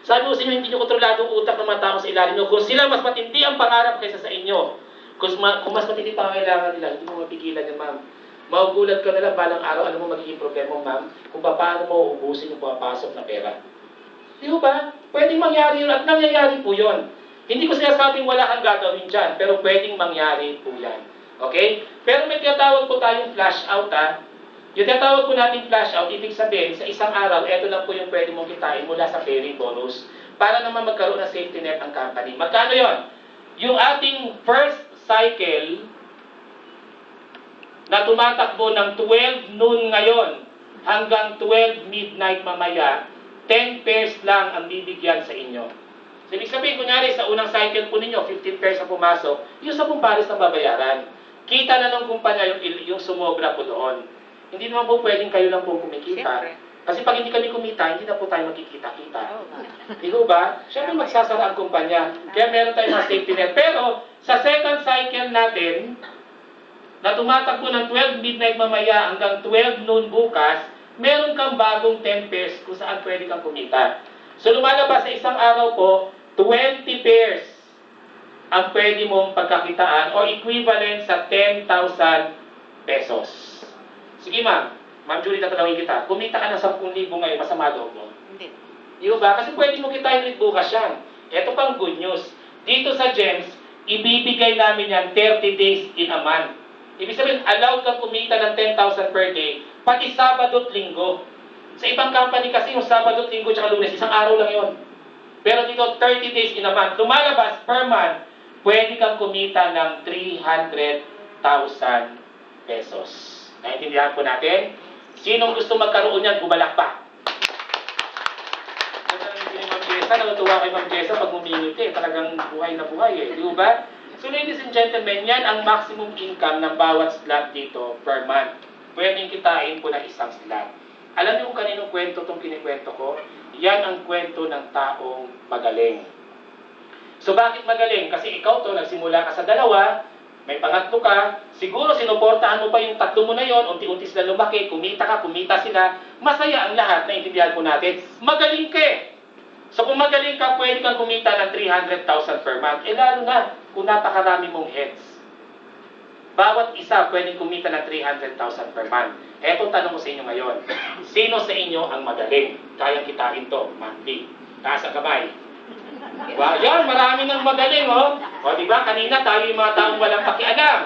Sabi ko sa inyo, hindi nyo kontrolado ang utak ng mga tao sa ilalim nyo. Kung sila mas matindi ang pangarap kaysa sa inyo, kung mas matindi pa ang kailangan nila, hindi mo mapigilan yan, ma'am. Magugulat ka na lang balang araw, ano mo magiging problema mo, ma'am, kung paano mo uubusin yung pumapasok na pera. Di ba? Pwedeng mangyari yun at nangyayari po yun. Hindi ko sinasabing wala kang gagawin dyan, pero pwedeng mangyari po yan. Okay? Pero may tinatawag po tayong flash out, ha? Yung tinatawag po natin flash out, ibig sabihin, sa isang araw, eto lang po yung pwede mong kitain mula sa pairing bonus para naman magkaroon ng safety net ang company. Magkano yon? Yung ating first cycle na tumatakbo ng 12 noon ngayon hanggang 12 midnight mamaya, 10 pairs lang ang bibigyan sa inyo. So, ibig sabihin, kunyari, sa unang cycle po ninyo, 15 pairs na pumasok, yung 10 pares na babayaran. Kita na ng kumpanya yung sumobra po doon. Hindi naman po pwedeng kayo lang po kumikita. Siyempre. Kasi pag hindi kami kumita, hindi na po tayo magkikita-kita. Oo nga. Di ba? Siyempre magsasara ang kumpanya. Kaya meron tayong mga safety net. Pero, sa second cycle natin, na tumatakbo ng 12 midnight mamaya hanggang 12 noon bukas, meron kang bagong 10 pairs kung saan pwede kang kumita. So lumalabas sa isang araw po, 20 pairs ang pwede mong pagkakitaan o equivalent sa 10,000 pesos. Sige ma'am, Ma'am Julie, tatanungin kita, kumita ka ng 10,000 ngayon, masama loob mo? Hindi. Di ba? Kasi pwede mo kitain ulit bukas yan. Ito pang good news. Dito sa GEMS, ibibigay namin yan 30 days in a month. Ibig sabihin, allowed kang kumita ng 10,000 per day, pati Sabado at Linggo. Sa ibang company kasi yung Sabado at Linggo tsaka Lunes, isang araw lang yon. Pero dito, 30 days in a month. Lumalabas per month, pwede kang kumita ng 300,000 pesos. Naintindihan po natin? Sinong gusto magkaroon yan, bumalak pa. Minsan natutuwa kay Ma'am Jessa pag humingit eh. Talagang buhay na buhay eh. Di ba? So ladies and gentlemen, yan ang maximum income ng bawat slot dito per month. Pwedeng kitain po ng isang slot. Alam niyo kung kaninong kwento itong kinikwento ko? Yan ang kwento ng taong magaling. So bakit magaling? Kasi ikaw to, nagsimula ka sa dalawa, may pangatlo ka, siguro sinuportahan mo pa yung tatlo mo na yon, unti-unti sila lumaki, kumita sila, masaya ang lahat, naintindihan po natin. Magaling ka eh. So kung magaling ka, pwede kang kumita ng 300,000 per month. Eh lalo na, kung napakarami mong heads. Bawat isa pwedeng kumita ng 300,000 per month. Eto tanong ko sa inyo ngayon. Sino sa inyo ang magaling? Kayang kitain to, monthly. Taas ang kamay. Diba? Yan, marami nang magaling, oh. O, diba? Kanina tayo yung mga taong walang pakialam.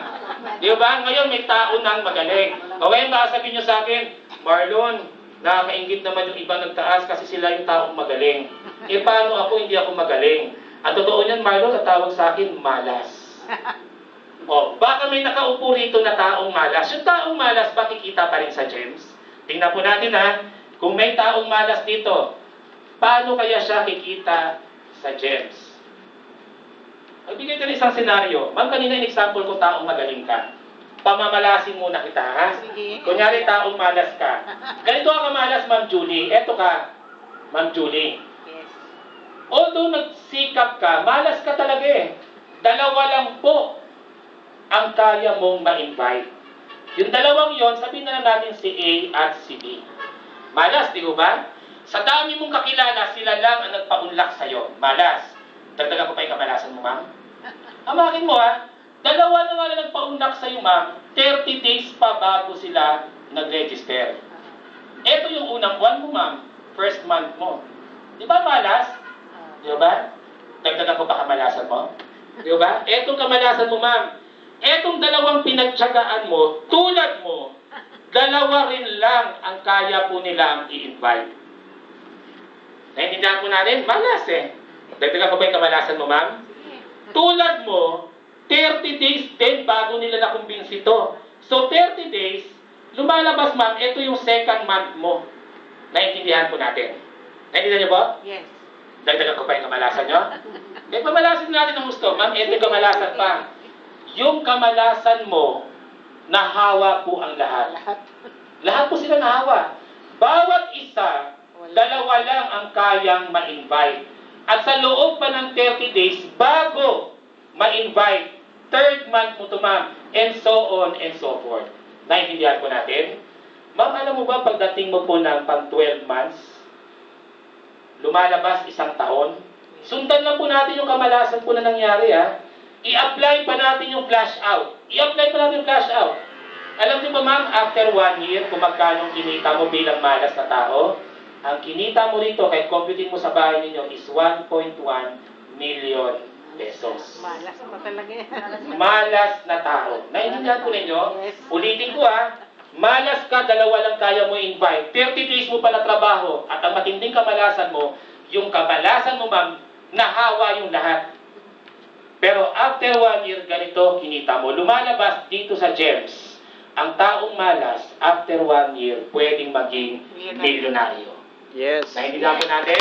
Diba? Ngayon may tao nang magaling. O, ngayon baka sabihin nyo sa akin, Marlon, nakakaingit naman yung iba nagtaas kasi sila yung taong magaling. Eh, paano ako hindi ako magaling? Ang totoo niyan, Marlon, natawag sa akin, malas. O, baka may nakaupo rito na taong malas. Yung taong malas, makikita pa rin sa gems. Tingnan po natin ha, kung may taong malas dito, paano kaya siya kikita sa gems? Magbigay ka rin isang senaryo. Ma'am, kanina yung example ko, taong magaling ka. Pamamalasin muna kita, ha? Sige. Kunyari, taong malas ka. Ganito ka malas, Ma'am Julie. Eto ka, Ma'am Julie. Yes. Although nagsikap ka, malas ka talaga eh. Dalawa lang po ang kaya mong ma-invite. Yung dalawang yon, sabihin na lang natin si A at si B. Malas, di ba? Sa dami mong kakilala, sila lang ang nagpaunlak sa'yo. Malas. Dagdagan ko pa yung kamalasan mo, ma'am. Amakin mo, ha? Dalawa na nga na nagpaunlak sa'yo, ma'am. 30 days pa bago sila nag-register. Ito yung unang buwan mo, ma'am. First month mo. Di ba malas? Di ba? Dagdagan ko pa kamalasan mo. Di ba? Etong kamalasan mo, ma'am. Etong dalawang pinagtsagaan mo, tulad mo, dalawa rin lang ang kaya po nilang i-invite. Naintindihan po natin? Malas eh. Dagdagan ko ba yung kamalasan mo, ma'am? Tulad mo, 30 days din bago nila nakumbinsi ito. So 30 days, lumalabas, ma'am, ito yung second month mo. Naintindihan po natin. Naintindihan niyo po? Yes. Dagdagan ko pa yung kamalasan nyo? Eh, pamalasan natin ang gusto. Ma'am, ito yung kamalasan pa. Yung kamalasan mo, nahawa po ang lahat. Lahat po sila nahawa. Bawat isa, dalawa lang ang kayang ma-invite. At sa loob pa ng 30 days, bago ma-invite, third month mo to, ma'am, and so on and so forth. Naintindihan po natin? Ma'am, alam mo ba, pagdating mo po ng pang 12 months, lumalabas isang taon, sundan lang po natin yung kamalasan po na nangyari, ha? I-apply pa natin yung flash out. I-apply pa natin yung flash out. Alam niyo ba, ma'am, after 1 year, kung magkano kinita mo bilang malas na tao, ang kinita mo rito, kahit computing mo sa bahay ninyo, is 1.1 million pesos. Malas pa talaga yan. Malas na tao. Naintindihan po ninyo? Yes. Ulitin ko, ha. Malas ka, dalawa lang kaya mo invite. 30 days mo pala trabaho, at ang matinding kamalasan mo, yung kamalasan mo, ma'am, nahawa yung lahat. Pero after 1 year, ganito kinita mo. Lumalabas dito sa gems, ang taong malas, after 1 year, pwedeng maging milyonaryo. Yes. Naintindihan po natin?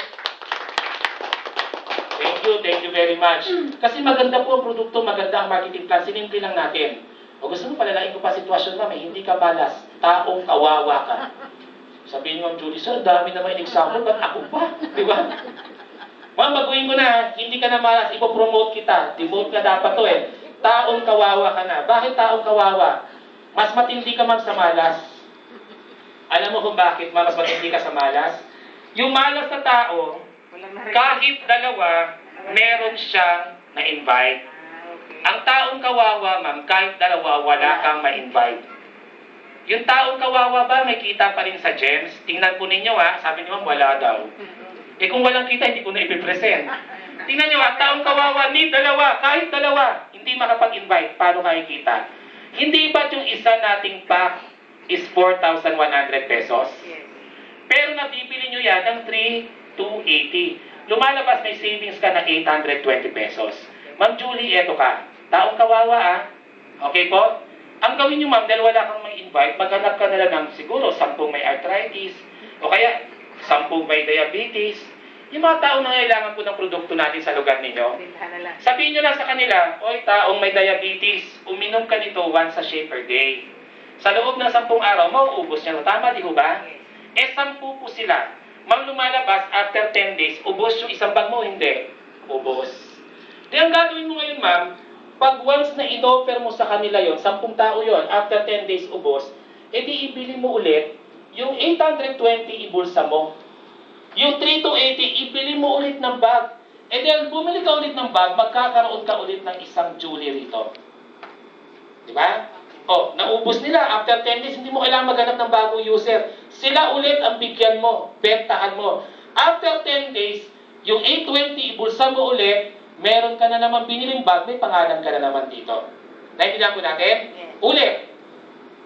Thank you very much. Kasi maganda po ang produkto, maganda ang marketing plan, sinimple lang natin. O gusto mo palalain ko pa sitwasyon na hindi ka malas, taong kawawa ka. Sabihin mo, Julie, sir, dami naman yung example, ba't ako pa? Di ba? Ma'am, baguhin ko na, hindi ka na malas, ipopromote kita. Devote ka dapat to eh. Taong kawawa ka na. Bakit taong kawawa? Mas matindi ka, ma'am, sa malas. Alam mo kung bakit, ma'am, mas matindi ka sa malas? Yung malas na tao, kahit dalawa, meron siyang na-invite. Ang taong kawawa, ma'am, kahit dalawa, wala kang ma-invite. Yung taong kawawa ba, may kita pa rin sa gems? Tingnan po ninyo, ha? Sabi niyo, ma'am, wala daw. Eh kung walang kita, hindi ko na ipipresent. Tingnan nyo, taong kawawa, ni dalawa, kahit dalawa, hindi makapag-invite, paano kayo kita? Hindi ba yung isa nating pack is 4,100 pesos? Pero nabibili nyo yan ng 3,280. Lumalabas may savings ka na 820 pesos. Ma'am Julie, eto ka. Taong kawawa, ah. Okay po? Ang gawin nyo, ma'am, dahil wala kang may invite, maghanap ka na lang ng siguro 10 may arthritis, o kaya 10 may diabetes. Yung mga taong nangailangan po ng produkto natin sa lugar ninyo, Bilhan na lang. sabihin nyo lang sa kanila, oy, taong may diabetes, uminom ka nito once a shake per day. Sa loob ng 10 araw, mauubos niya. Tama, di ho ba? Yes. 10 po sila. Mang lumalabas, after 10 days, ubos yung isang bag mo, hindi. Ubos. Di ang gagawin mo ngayon, ma'am, pag once na in-offer mo sa kanila yon, 10 tao yon, after 10 days ubos, edi ibili mo ulit, yung 820 ibulsa mo. Yung 380, ibili mo ulit ng bag. E then, bumili ka ulit ng bag, magkakaroon ka ulit ng isang Julie rito. Di ba? O, naubos nila. After 10 days, hindi mo kailangan maghanap ng bagong user. Sila ulit ang bigyan mo, bentahan mo. After 10 days, yung 820, ibulsa mo ulit, meron ka na naman biniling bag, may pangalan ka na naman dito. Naintindihan po natin? Yes. Ulit.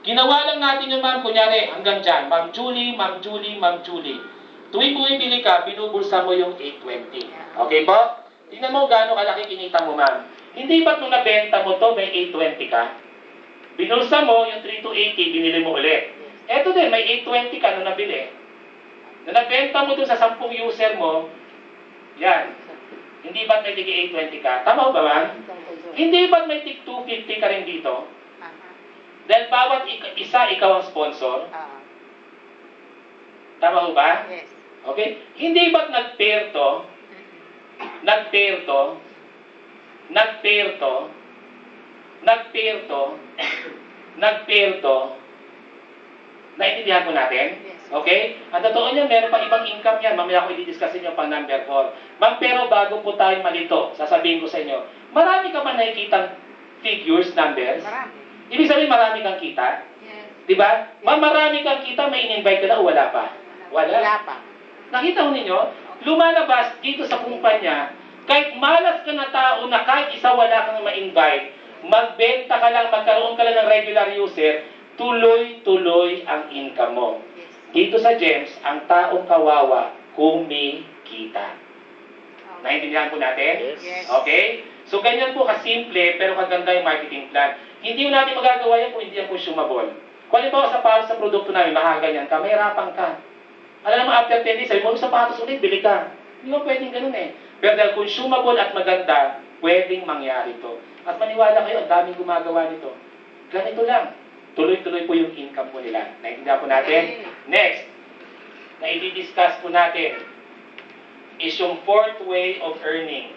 Ginawa lang natin yung ma'am, kunyari, hanggang dyan. Ma'am Julie, Ma'am Julie, Ma'am Julie. Tuwing bumibili ka, binubulsa mo yung 820. Okay po? Tingnan mo gaano kalaki kinita mo, ma'am. Hindi ba't nung nabenta mo to, may 820 ka? Binulsa mo yung 3280, binili mo ulit. Eto din, may 820 ka nung nabili. Nung nabenta mo dun sa 10 user mo, yan. Hindi ba't may tigi 820 ka? Tama ba, ma'am? Hindi ba't may tig 250 ka rin dito? Dahil bawat isa, ikaw ang sponsor. Tama ba? Yes. Okay? Hindi ba't nag-pair to? Nag-pair to? Nag-pair to? Nag-pair to? Nag-pair to? Naintindihan po natin? Yes. Okay? Ang totoo niya, meron pa ibang income yan. Mamaya ko i-discussin yung pang number 4. Ma'am, pero bago po tayo malito, sasabihin ko sa inyo, marami ka ba nakikitang figures, numbers? Marami. Ibig sabihin, marami kang kita? Yes. Diba? Ma'am, marami kang kita, may in-invite ka na o wala pa? Wala pa. Nakita ho ninyo, lumalabas dito sa kumpanya, kahit malas ka na tao na kahit isa wala kang ma-invite, magbenta ka lang, magkaroon ka lang ng regular user, tuloy-tuloy ang income mo. Yes. Dito sa GEMS, ang taong kawawa, kumikita. Naintindihan po natin? Yes. Okay? So, ganyan po kasimple, pero kaganda yung marketing plan. Hindi mo natin magagawa yan kung hindi yan consumable. Kung halimbawa sa produkto namin, mahaganyan ka, mahirapan ka. Alam mo, after 10 days, sabi mo, sapatos ulit, bili ka. Hindi mo pwedeng ganun eh. Pero dahil consumable at maganda, pwedeng mangyari ito. At maniwala kayo, ang daming gumagawa nito. Ganito lang. Tuloy-tuloy po yung income po nila. Naintindihan po natin? Next, na i-discuss po natin is yung 4th way of earning.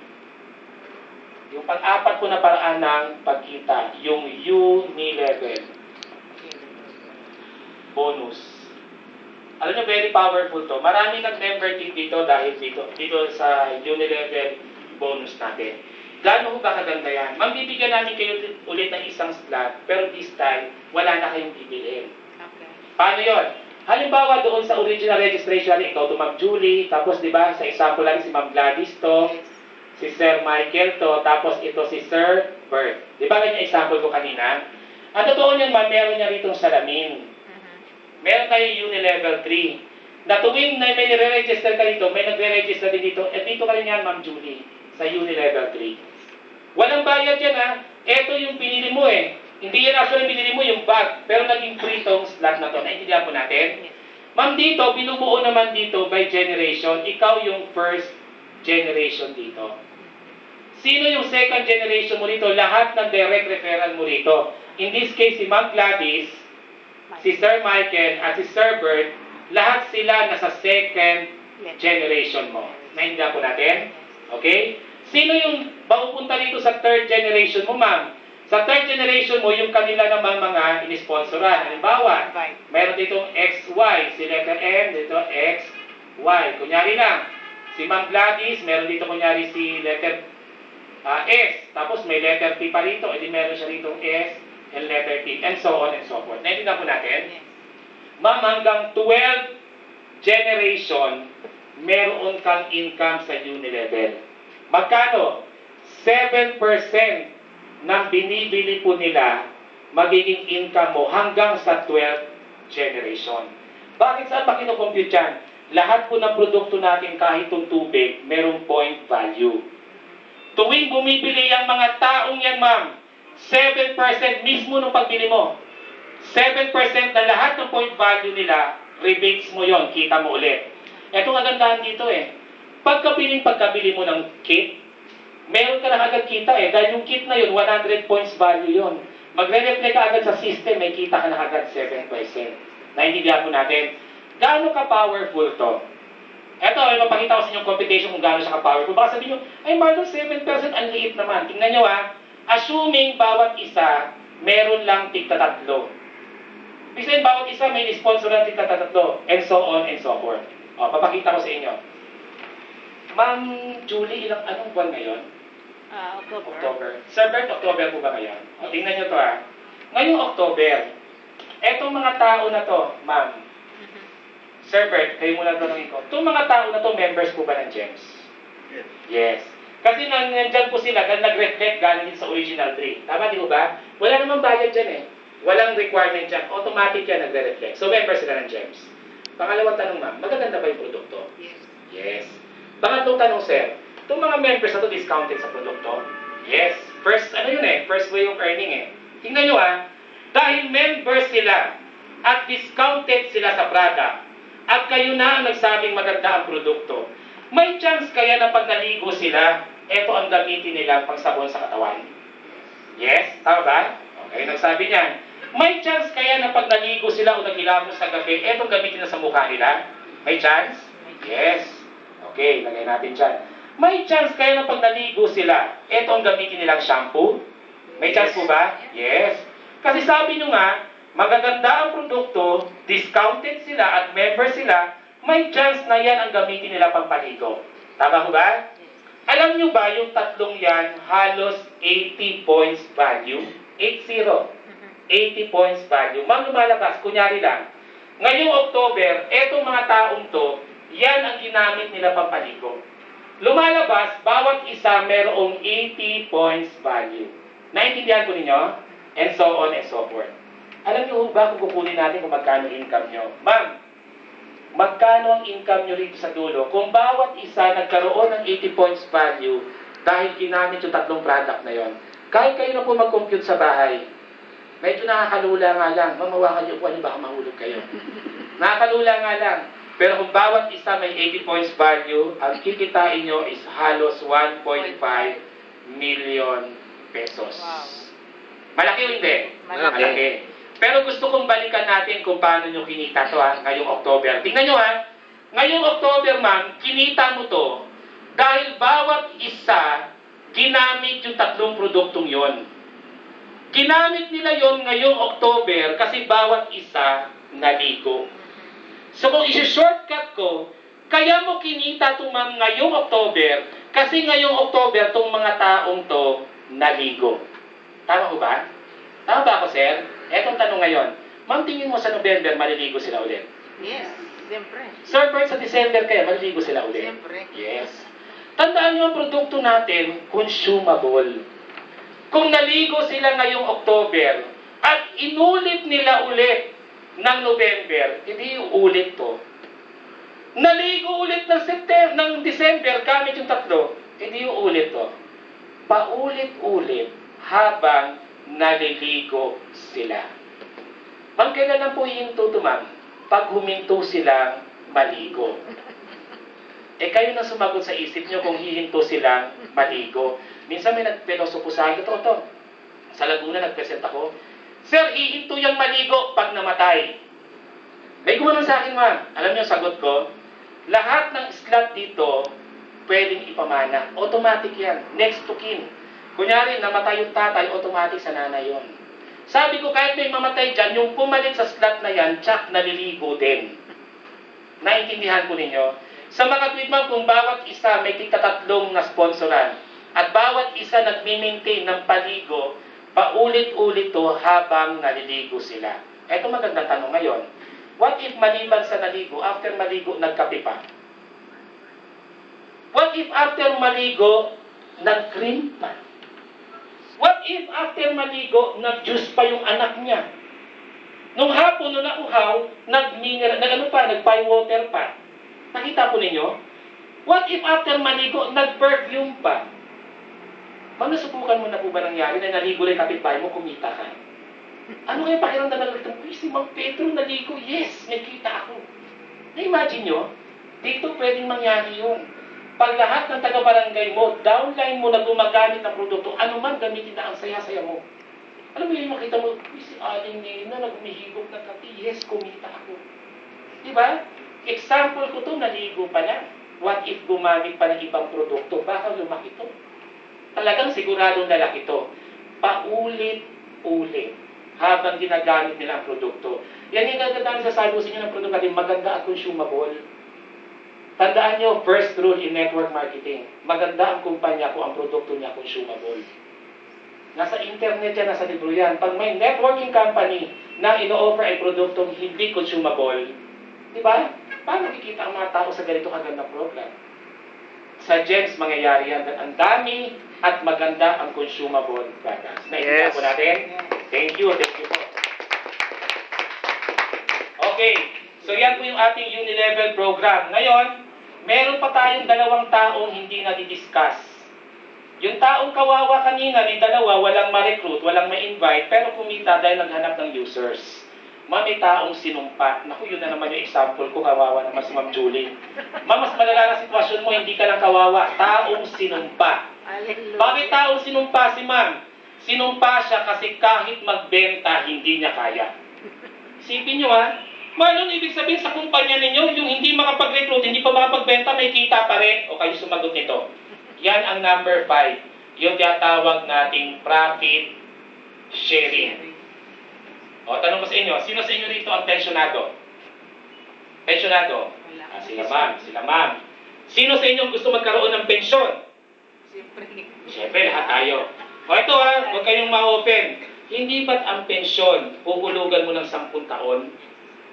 Yung pang-apat po na paraan ng pagkita, yung unilevel bonus. Alam nyo, very powerful to. Marami nag-member dito dahil dito sa unilevel bonus natin. Gaano ho ba kaganda yan? Bibigyan namin kayo ulit ng isang slot, pero this time, wala na kayong bibilhin. Okay. Paano yon? Halimbawa doon sa original registration, ikaw to Ma'am Julie, tapos di ba sa example lang si Ma'am Gladys to, Yes. si Sir Michael to, tapos ito si Sir Bert. Di ba ganyan example ko kanina? Ang totoo niyan, ma'am, meron niya ritong salamin. Meron kayo Unilevel 3. Na tuwing na may nire-register ka dito, may nagre-register din dito, at dito ka rin yan, Ma'am Julie, sa Unilevel 3. Walang bayad yan, ha? Ito yung pinili mo, eh. Hindi yan actually pinili mo yung bag, pero naging free tong slot na to. Naintindihan po natin? Ma'am, dito, binubuo naman dito by generation. Ikaw yung first generation dito. Sino yung second generation mo dito? Lahat ng direct referral mo dito. In this case, si Ma'am Gladys, si Sir Michael at si Sir Bert, lahat sila nasa second generation mo. Naintindihan po natin? Okay? Sino yung mapupunta dito sa third generation mo, ma'am? Sa third generation mo, yung kanila namang mga inisponsoran. Halimbawa, meron ditong XY, si letter M, dito XY. Kunyari lang, si Ma'am Gladys, meron dito kunyari si letter S, tapos may letter P pa rito, edi meron siya rito S, and letter T, and so on and so forth. Naintindihan po natin? Ma'am, hanggang 12 generation, meron kang income sa Unilevel. Magkano? 7% ng binibili po nila, magiging income mo hanggang sa 12 generation. Bakit saan ba kinocompute yan? Lahat po ng produkto natin, kahit itong tubig, merong point value. Tuwing bumibili ang mga taong yan, ma'am, 7% mismo ng pagbili mo. 7% na lahat ng point value nila, rebates mo yon, kita mo ulit. Ito ang kagandahan dito eh. Pagkabili mo ng kit, meron ka na agad kita dahil yung kit na yun, 100 points value yun. Magre-reflect ka agad sa system, may kita ka na agad 7%. Naintindihan po natin. Gaano ka-powerful to? Eto, may mapakita ko sa inyong computation kung gaano siya ka-powerful. Baka sabihin nyo, ay Marlon, 7%, ang liit naman. Tingnan nyo assuming bawat isa, meron lang tigta-3. Ibig sabihin, bawat isa may sponsor ng tigta-3, and so on and so forth. O, papakita ko sa inyo. Ma'am Julie, anong buwan ngayon? October. October. Sir Bert, October po ba ngayon? O, tingnan nyo to Ngayong October, etong mga tao na to, ma'am, Sir Bert, kayo muna tanongin ko. Itong mga tao na to, members po ba ng GEMS? Yes. Kasi nandyan po sila, dahil nag-reflect galing din sa original 3. Tama, di ba? Wala namang bayad dyan Walang requirement dyan. Automatic yan nagre-reflect. So, members sila ng GEMS. Pangalawang tanong, ma'am, magaganda ba yung produkto? Yes. Yes. Pangatlong tanong, sir, itong mga members na to discounted sa produkto? Yes. First, first way of earning Tingnan nyo dahil members sila at discounted sila sa product, at kayo na ang nagsabing maganda ang produkto, may chance kaya na pag naligo sila, eto ang gamitin nila pang sabon sa katawan? Yes? Tama ba? Okay, nagsabi niyan. May chance kaya na pag naligo sila o naghilamos sa gabi, eto ang gamitin na sa mukha nila? May chance? Yes. Okay, lagay natin dyan. May chance kaya na pag naligo sila, eto ang gamitin nilang shampoo? May chance po ba? Yes. Kasi sabi nyo magaganda ang produkto, discounted sila at member sila, may chance na yan ang gamitin nila pampaligo. Tama ko ba? Alam nyo ba yung tatlong yan, halos 80 points value? 80. 80 points value. Ma'am, lumalabas, kunyari lang. Ngayong October, etong mga taong to, yan ang ginamit nila pampaligo. Lumalabas, bawat isa merong 80 points value. Naintindihan ko ninyo? And so on and so forth. Alam niyo ba kung kukunin natin kung magkano income nyo? Ma'am, magkano ang income nyo rito sa dulo? Kung bawat isa nagkaroon ng 80 points value dahil ginamit yung tatlong product na yon, kahit kayo na po mag-compute sa bahay, medyo nakakalula nga lang. Mamawakan niyo po, baka mahulog kayo. Nakakalula nga lang. Pero kung bawat isa may 80 points value, ang kikitain nyo is halos 1.5 million pesos. Wow. Malaki o hindi? Malaki. Pero gusto kong balikan natin kung paano nyo kinita to ngayong October. Tingnan nyo ngayong October, ma'am, kinita mo to dahil bawat isa ginamit yung tatlong produktong yon. Ginamit nila yon ngayong October kasi bawat isa naligo. So kung isi-shortcut ko, kaya mo kinita itong ngayong October kasi ngayong October itong mga taong to naligo. Tama ko ba? Tama ba ako, sir? Etong tanong ngayon, ma'am, tingin mo sa November, maliligo sila ulit? Yes, siyempre. Sir, sa December kaya, maliligo sila ulit? Siyempre. Yes. Tandaan nyo ang produkto natin, consumable. Kung naligo sila ngayong October, at inulit nila ulit ng November, hindi ulit to. Naligo ulit ng December, gamit yung tatlo, hindi ulit to. Paulit-ulit habang naliligo sila. Pag kailan lang po hihinto ito, ma'am? Pag huminto silang maligo. Kayo na sumagot sa isip nyo kung hihinto silang maligo. Minsan may nagpilosopo sa akin, ito. Sa Laguna, nagpresent ako. Sir, hihinto yung maligo pag namatay. May gumanon sa akin, ma'am. Alam niyo, sagot ko, lahat ng slot dito, pwedeng ipamana. Automatic yan. Next to kin. Kunyari, namatay yung tatay, automatic sa nanay yun. Sabi ko, kahit may mamatay dyan, yung pumalit sa slot na yan, tsak, naliligo din. Naintindihan ko ninyo? Sa mga tweet, ma'am, kung bawat isa may tigtatatlong na sponsoran, at bawat isa nagmi-maintain ng paligo, paulit-ulit to habang naliligo sila. Ito magandang tanong ngayon. What if maliban sa naligo, after maligo, nagkape pa? What if after maligo, nag-cream pa? What if after maligo, nag-juice pa yung anak niya? Nung hapon, nung nauhaw, nag-pie water pa. Nakita po ninyo? What if after maligo, nag-perfume pa? Ma'am, nasubukan mo na po ba nangyari na naligo lang kapitbahay mo, kumita ka? Ano kayo pakiramdam na nagtang, si Mang Pedro naligo? Yes, may kita ako. Na-imagine nyo, dito pwedeng mangyari yun. Pag lahat ng taga-barangay mo, downline mo na gumagamit ng produkto, ano man gamitin na ang saya-saya mo. Alam mo yun, makita mo, si Aling Nina nagumihigop ng kape, yes, kumita ako. Diba? Example ko to, naligo pa na. What if gumamit pa ng ibang produkto? Baka lumaki to. Talagang siguradong lalaki to. Paulit-ulit habang ginagamit nila ang produkto. Yan yung gagandang sasabi ko sa inyo ng produkto natin, maganda at consumable. Tandaan nyo, first rule in network marketing, maganda ang kumpanya kung ang produkto niya consumable. Nasa internet yan, nasa libro yan. Pag may networking company na ino-offer ay produktong hindi consumable, di ba? Paano kikita ang mga tao sa ganito kagandang program? Sa GEMS, mangyayari yan. Ang dami at maganda ang consumable products. Naintindihan po natin? Thank you po. Okay, so yan po yung ating uni-level program. Ngayon, meron pa tayong 2 taong hindi na-discuss. Yung taong kawawa kanina, may 2, walang ma-recruit, walang ma-invite, pero kumita dahil naghanap ng users. May taong sinumpa. Naku, yun na naman yung example ko, kawawa naman si Ma'am Julie. Mas malala na sitwasyon mo, hindi ka lang kawawa. Taong sinumpa. Bakit taong sinumpa si Ma'am? Sinumpa siya kasi kahit magbenta, hindi niya kaya. Isipin nyo Manong ibig sabihin sa kumpanya ninyo, yung hindi makapag-recruit, hindi pa makapagbenta, may kita pa rin. O kayo sumagot nito. Yan ang number 5. Yung tinatawag nating profit sharing. O, tanong ko sa inyo, sino sa inyo rito ang pensionado? Pensionado? Sila ma'am. Sino sa inyo gusto magkaroon ng pensyon? Siyempre, lahat tayo. O ito huwag kayong ma-open. Hindi ba't ang pensyon, huhulugan mo ng 10 taon?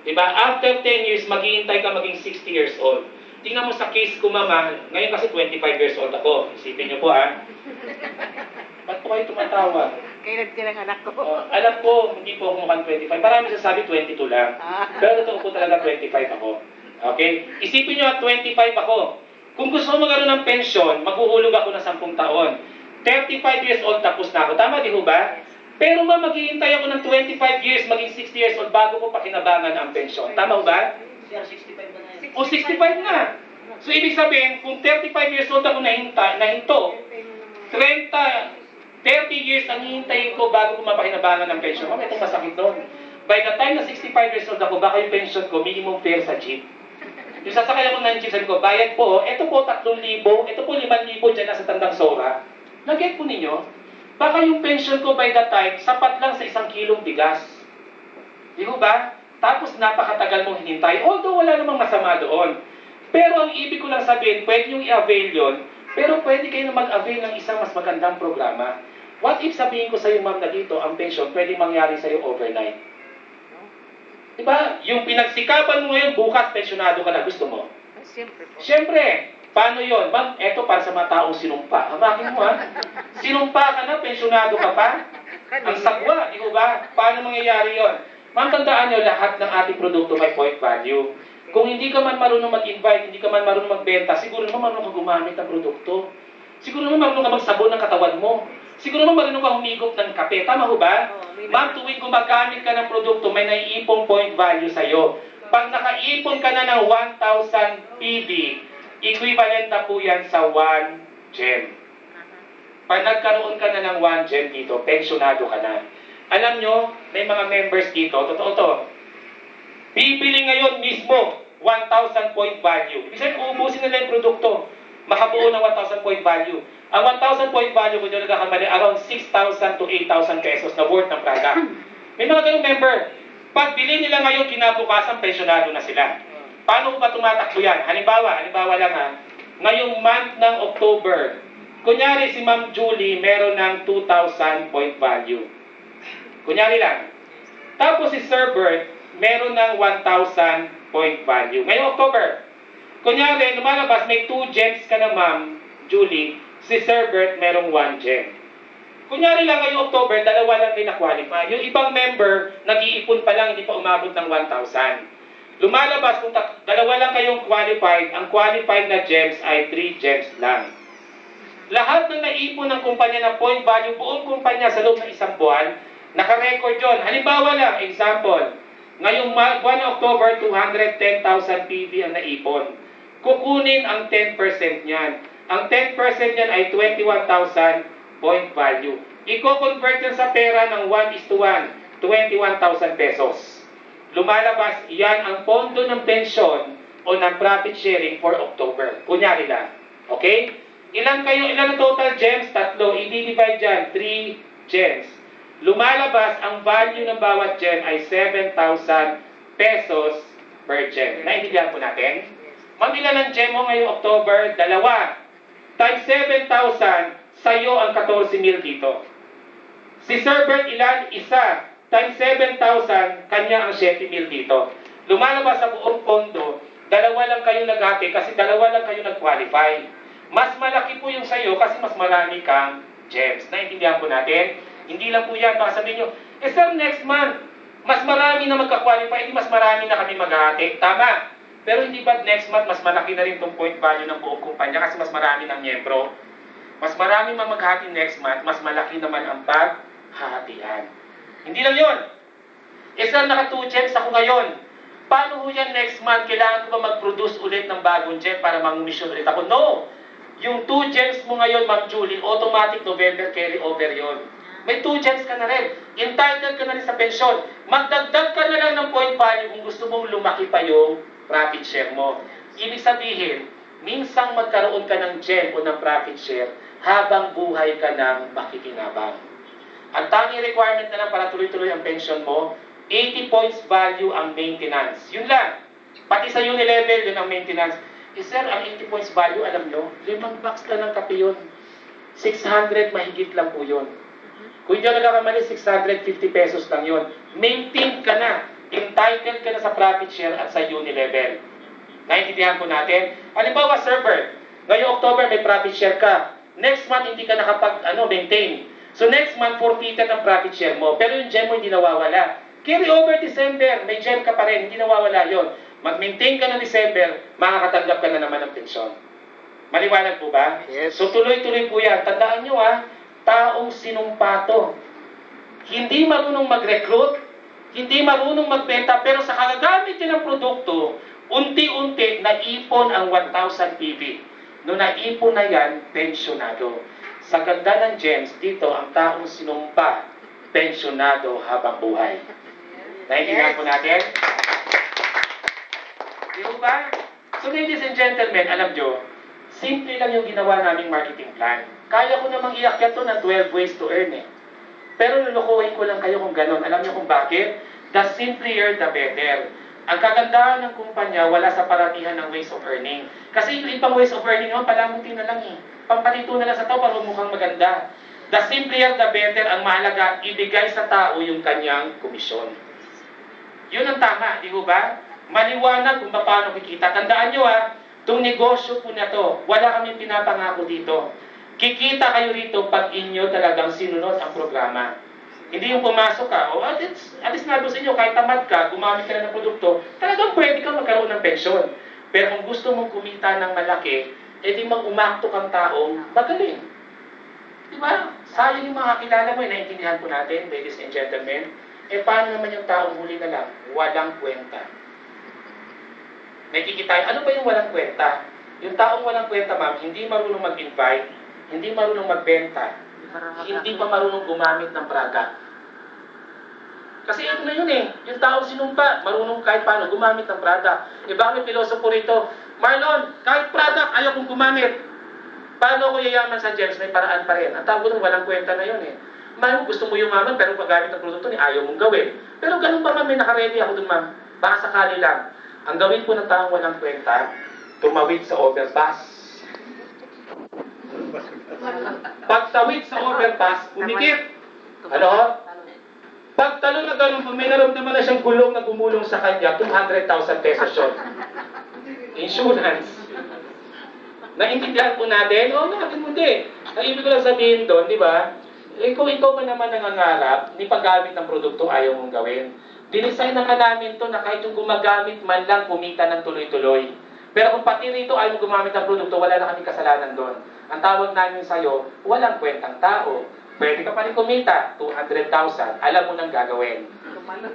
Diba? After 10 years, maghihintay ka maging 60 years old. Tingnan mo sa case ko, mama, ngayon kasi 25 years old ako. Isipin niyo po, Ba't po kayo tumatawa? Kailan ng anak ko? Alam ko, hindi po ako mukhang 25. Marami sasabi 22 lang. Pero totoo po talaga 25 ako. Okay? Isipin niyo, 25 ako. Kung gusto mo magkaroon ng pensyon, maghuhulog ako ng 10 taon. 35 years old, tapos na ako. Tama, di ho ba? Pero maghihintay ako ng 25 years, maging 60 years old, bago ko pakinabangan ang pensyon. Tama ba? Sir, 65 na yan. O 65 na. So, ibig sabihin, kung 35 years old ako nahinto, 30 years ang hihintayin ko bago ko mapakinabangan ng pensyon. Itong masakit doon. By the time na 65 years old ako, baka yung pension ko, minimum fare sa jeep. Yung sasakay ako ng jeep, sabi ko, bayad po, ito po 3,000, ito po 5,000 dyan nasa Tandang Sora. Nag-get po ninyo? Baka yung pension ko by that time, sapat lang sa 1 kilong bigas. Di ba? Tapos napakatagal mong hinintay. Although wala namang masama doon. Pero ang ibig ko lang sabihin, pwede yung i-avail yun, pero pwede kayo na mag-avail ng isang mas magandang programa. What if sabihin ko sa iyo, ma'am, na dito, ang pension pwede mangyari sa iyo overnight? Di ba? Yung pinagsikapan mo ngayon, bukas pensionado ka na. Gusto mo? Siyempre po. Siyempre. Paano yun? Ma'am, eto para sa mga taong sinumpa. Hamakin mo Sinumpa ka na, pensionado ka pa? Ang sagwa, di ba? Paano mangyayari yon? Ma'am, tandaan nyo, lahat ng ating produkto may point value. Kung hindi ka man marunong mag-invite, hindi ka man marunong magbenta, siguro naman marunong ka gumamit ng produkto. Siguro naman marunong ka magsabon ng katawan mo. Siguro naman marunong ka humigop ng kape. Tama ho ba? Ma'am, tuwing gumagamit ka ng produkto, may naiipong point value sa'yo. Pag nakaipon ka na ng 1,000 PV, equivalent na po yan sa 1 gem. Pag nagkaroon ka na ng 1 gem dito, pensionado ka na. Alam nyo, may mga members dito, totoo to, bibili ngayon mismo 1,000 point value. Ibig sabihin, uubusin nila yung produkto. Makabuo ng 1,000 point value. Ang 1,000 point value, kung nyo nagkakamali, around 6,000 to 8,000 pesos na worth ng product. May mga ganung member. Pag bili nila ngayon, kinabukasan, pensionado na sila. Paano ko ba tumatakbo yan? Halimbawa lang ngayong month ng October, kunyari si Ma'am Julie meron ng 2,000 point value. Kunyari lang. Tapos si Sir Bert meron ng 1,000 point value. Ngayong October, kunyari lumalabas may 2 gems ka na Ma'am Julie, si Sir Bert merong 1 gem. Kunyari lang ngayong October, 2 lang din na-qualify. Yung ibang member, nag-iipon pa lang, hindi pa umabot ng 1,000. Lumalabas, kung 2 lang kayong qualified, ang qualified na gems ay 3 gems lang. Lahat ng naipon ng kumpanya na point value, buong kumpanya sa loob ng 1 buwan, naka-record yun. Halimbawa lang, example, ngayong buwan ng October, 210,000 PV ang naipon. kukunin ang 10% niyan. Ang 10% niyan ay 21,000 point value. Iko-convert yan sa pera ng 1:1, 21,000 pesos. Lumalabas, yan ang pondo ng pensyon o ng profit sharing for October. Kunyari lang. Okay? Ilan ang total gems? 3. I-divide dyan, 3 gems. Lumalabas, ang value ng bawat gem ay 7,000 pesos per gem. Naintindihan po natin? Mamila ng gem mo ngayong October, 2. Times 7,000, sa'yo ang 14,000 dito. Si Sir Bert ilan? 1. Times 7,000, kanya ang 7,000 dito. Lumalabas sa buong pondo, 2 lang kayo naghati kasi 2 lang kayo nag-qualify. Mas malaki po yung sa'yo kasi mas marami kang gems. Naintindihan po natin? Hindi lang po yan. Baka sabihin nyo, sir, next month, mas marami na magka-qualify, hindi mas marami na kami maghahati. Tama. Pero hindi ba next month, mas malaki na rin itong point value ng buong kumpanya kasi mas marami ng miyembro. Mas marami mang maghati next month, mas malaki naman ang paghahatian. Hindi lang yun. Sir, naka 2 gems ako ngayon. Paano ho yan next month? Kailangan ko ba mag-produce ulit ng bagong gem para mang-mission ulit ako? No! Yung 2 gems mo ngayon, Ma'am Julie, automatic November carry over yon. May 2 gems ka na rin. Entitled ka na rin sa pensyon. Magdagdag ka na lang ng point value kung gusto mong lumaki pa yung profit share mo. Ibig sabihin, minsang magkaroon ka ng gem o ng profit share habang buhay ka ng makikinabang. Ang tanging requirement na lang para tuloy-tuloy ang pension mo, 80 points value ang maintenance. Yun lang. Pati sa Unilevel, yun ang maintenance. Sir, ang 80 points value, alam nyo, 5 bucks na ng kape yun. 600 mahigit lang po yun. Kung hindi ako nagkakamali, 650 pesos lang yun. Maintain ka na. Entitled ka na sa profit share at sa Unilevel. Naintindihan po natin? Halimbawa, server, ngayong October may profit share ka. Next month, hindi ka nakapag-maintain. So next month, forfeited ang profit share mo. Pero yung gem mo hindi nawawala. Carry over December, may gem ka pa rin, hindi nawawala yon. Mag-maintain ka ng December, makakatanggap ka na naman ng pensyon. Maliwanag po ba? Yes. So tuloy-tuloy po yan. Tandaan nyo taong sinumpato. Hindi marunong mag-recruit, hindi marunong magbenta, pero sa kagagamit niya ng produkto, unti-unti naipon ang 1,000 PV. Noong naipon na yan, pensyonado. Sa ganda ng gems, dito ang taong sinumpa, pensyonado habang buhay. Naintindihan po natin? Di ba? So ladies and gentlemen, alam nyo, simple lang yung ginawa naming marketing plan. Kaya ko namang iakyat to ng 12 ways to earn Pero lulukuhin ko lang kayo kung ganon. Alam niyo kung bakit? The simpler, the better. Ang kagandahan ng kumpanya, wala sa paramihan ng ways of earning. Kasi yung ibang ways of earning naman, palamutin na lang Pampalito na lang sa tao para mukhang maganda. The simpler, the better. Ang mahalaga, ibigay sa tao yung kanyang komisyon. Yun ang tama, di ba? Maliwanag kung paano kikita. Tandaan nyo itong negosyo po na to, wala kaming pinapangako dito. Kikita kayo rito pag inyo talagang sinunod ang programa. Hindi yung pumasok ka, alis na doon sa inyo, kahit tamad ka, gumamit ka na ng produkto, talagang pwede ka magkaroon ng pensyon. Pero kung gusto mong kumita ng malaki, edi mag-umakto kang taong magaling. Diba? Sayang yung mga kilala mo, naiintindihan po natin, ladies and gentlemen. Paano naman yung taong huli na lang? Walang kwenta. Nakikita, ano ba yung walang kwenta? Yung taong walang kwenta, ma'am, hindi marunong mag-invite, hindi marunong magbenta, hindi pa marunong gumamit ng product. Kasi ito na yun yung taong sinumpa, marunong kahit paano gumamit ng product. Iba may pilosopo rito, Marlon, kahit product, ayaw kong gumamit. Paano ko yayaman sa gems? May paraan pa rin. Ang tawag ko walang kwenta na yun Ma'am, gusto mo yumaman pero paggamit ng produkto ayaw mong gawin. Pero ganun pa ma'am, may nakaready ako dun ma'am. Baka sakali lang. Ang gawin po ng taong walang kwenta, tumawid sa overpass. Pagtawid sa overpass, umikit. Ano? Pagtalo na ganun po, may naramdaman na siyang gulong na gumulong sa kanya, 200,000 pesos yun. Insurance. Naintindihan po natin? Oo, natin mo din. Ang ibig ko lang sabihin doon, di ba? Kung ikaw ba naman nangangarap, ni paggamit ng produkto ayaw mong gawin. Dinesign na nga namin to na kahit yung gumagamit man lang kumita ng tuloy-tuloy. Pero kung pati rito ayaw mong gumamit ng produkto, wala na kami kasalanan doon. Ang tawag namin sa'yo, walang kwentang tao. Pwede ka pa rin kumita, 200,000. Alam mo nang gagawin.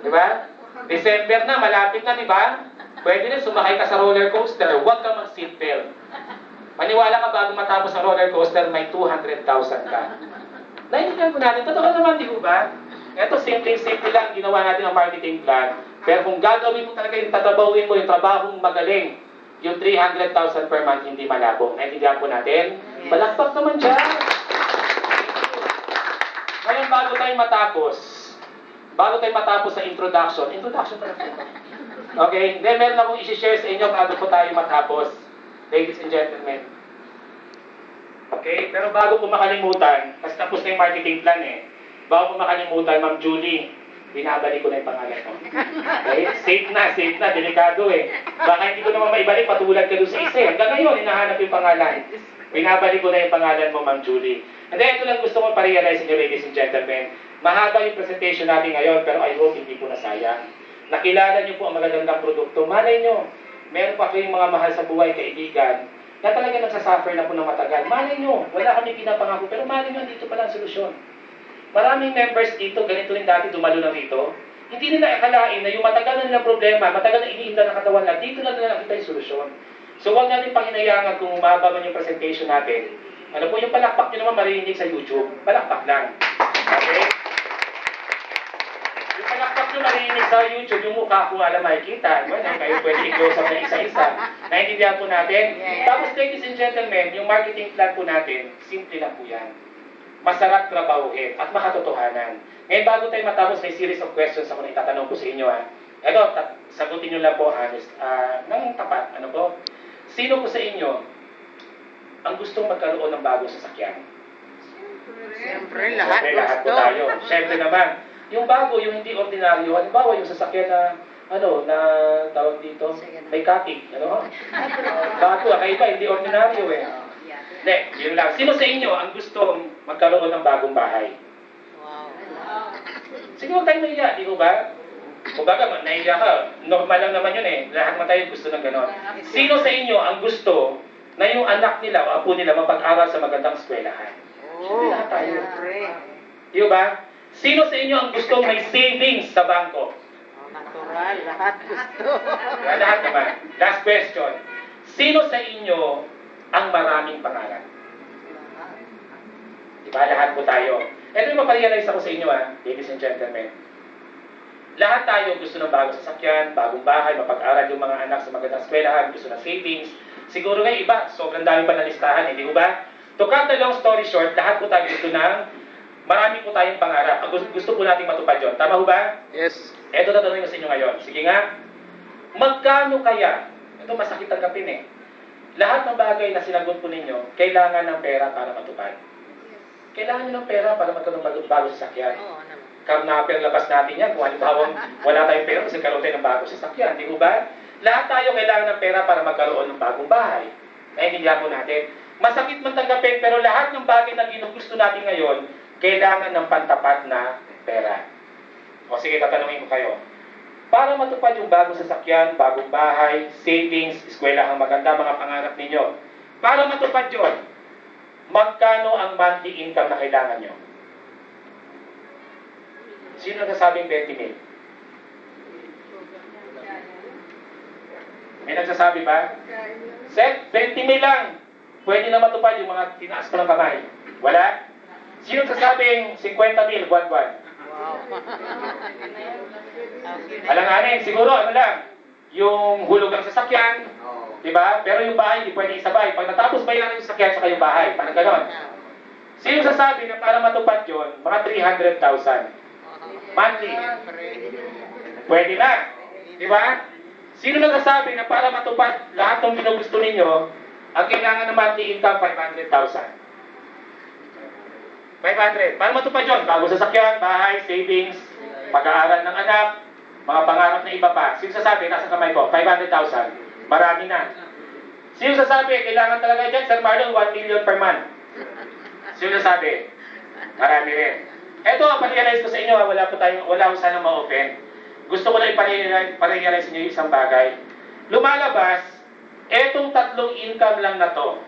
Di ba? December na, malapit na, di ba? Pwede rin sumakay ka sa roller coaster, huwag ka mag-seatbelt. Maniwala ka bago matapos ang roller coaster, may 200,000 ka. Naintindihan mo natin, totoo naman, di ba? Ito, simple lang, ginawa natin ang marketing plan. Pero kung gagawin mo talaga yung tatabawin mo, yung trabahong magaling, yung 300,000 per month, hindi malabo. Naintindihan po natin? Palakpak naman dyan. Ngayon, bago tayo matapos sa introduction pala po. Okay? Then, meron akong isi-share sa inyo bago po tayo matapos. Ladies and gentlemen. Okay? Pero bago ko makalimutan, kasi tapos na yung marketing plan bago ko makalimutan, Ma'am Julie, binabalik ko na yung pangalan mo. Okay? Safe na, delikado Baka hindi ko naman maibalik, patulad ka doon sa isa Hanggang ngayon, hinahanap yung pangalan. Binabalik ko na yung pangalan mo, Ma'am Julie. And then, ito lang gusto ko pa-realize niyo, ladies and gentlemen. Mahaba yung presentation natin ngayon, pero I hope hindi po nasayang. Nakilala niyo po ang magagandang produkto. Malay niyo, meron pa kayong mga mahal sa buhay, kaibigan, na talaga nagsasuffer na po ng matagal. Malay niyo, wala kami pinapangako, pero malay niyo, dito pala ang solusyon. Maraming members dito, ganito rin dati, dumalo na rito. Hindi nila akalain na yung matagal na nilang problema, matagal na iniinda ng katawan na, dito na nila nakita yung solusyon. So huwag natin panginayangan kung umaba man yung presentation natin. Ano po, yung palakpak nyo naman marinig sa YouTube. Palakpak lang. Okay? Yung palakpak nyo marinig sa YouTube, yung mukha ko alam makikita. Bueno, kayo pwede i-close up na isa-isa. Naintindihan po natin? Tapos, ladies and gentlemen, yung marketing plan po natin, simple lang po yan. Masarap trabahuhin at makatotohanan. Ngayon, bago tayo matapos, may series of questions ako na itatanong ko sa inyo. Ito, sagutin nyo lang po, honest, ng tapat. Ano po? Sino po sa inyo ang gustong magkaroon ng bagong sasakyan? Siyempre, lahat po tayo. Siyempre naman. Yung bago, yung hindi ordinaryo, halimbawa yung sasakyan na, na tawag dito, may cutting. Bago, kakaiba, hindi ordinaryo Hindi, yun lang. Sino sa inyo ang gustong magkaroon ng bagong bahay? Wow. Siguro tayo naiya, di ko ba? Kung baga, naiya ka, normal lang naman yun Lahat naman tayo gusto ng gano'n. Sino sa inyo ang gusto na yung anak nila o apo nila mapag-aral sa magandang eskwelahan? Siyempre lahat tayo. Di ba? Sino sa inyo ang gusto may savings sa bangko? Natural, lahat gusto. Lahat naman. Last question. Sino sa inyo ang maraming pangarap? Diba? Lahat po tayo. Ito yung maparealize ako sa inyo ladies and gentlemen. Lahat tayo gusto ng bagong sasakyan, bagong bahay, mapag-aral yung mga anak sa magandang eskwelahan, gusto ng savings. Siguro nga iba, sobrang dami pa na listahan, hindi ba? To cut the long story short, lahat po tayo gusto ng marami po tayong pangarap. Gusto po nating matupad yun. Tama ho ba? Yes. Ito tatanungin ko sa inyo ngayon. Sige nga. Magkano kaya? Ito masakit tanggapin Lahat ng bagay na sinagot po ninyo, kailangan ng pera para matupad. Kailangan nyo ng pera para magkaroon ng bagong sasakyan. Karnapper labas natin yan. Kung halimbawa wala tayong pera kasi karoon tayo ng bagong sasakyan. Di ba? Lahat tayo kailangan ng pera para magkaroon ng bagong bahay. Naintindihan po natin. Masakit man tanggapin, pero lahat ng bagay na ginugusto natin ngayon, kailangan ng pantapat na pera. O sige, tatanungin ko kayo. Para matupad yung bagong sasakyan, bagong bahay, savings, eskwelahang maganda, mga pangarap ninyo. Para matupad yun, magkano ang monthly income na kailangan nyo? Sino nagsasabing 20 mil? May nagsasabi ba? Set, 20 mil lang. Pwede na matupad yung mga tinaas ko ng kamay. Wala? Sino nagsasabing 50 mil, buwan-buwan? Wow. Alanganin, siguro lang, yung hulog ng sasakyan, diba? Pero yung bahay, hindi pwede isabay. Pag natapos bayaran yung sasakyan, saka yung bahay. Parang ganon. Sino sasabi na para matupad yun, mga 300,000? Monthly. Pwede na. Diba? Sino nagsasabi na para matupad lahat ng ginugusto ninyo, ang kailangan ng monthly income, 500,000? 500. Para matupad yun, bagong sasakyan, bahay, savings, pag-aaral ng anak, mga pangarap na iba pa. Sino sasabi, nasa kamay ko, 500,000. Marami na. Sino sasabi, kailangan talaga dyan, Sir Marlon, 1 million per month. Sino sasabi? Marami rin. Eto, pa-realize ko sa inyo, wala ko sanang ma-open. Gusto ko na i-realize niyo isang bagay. Lumalabas, etong tatlong income lang na to,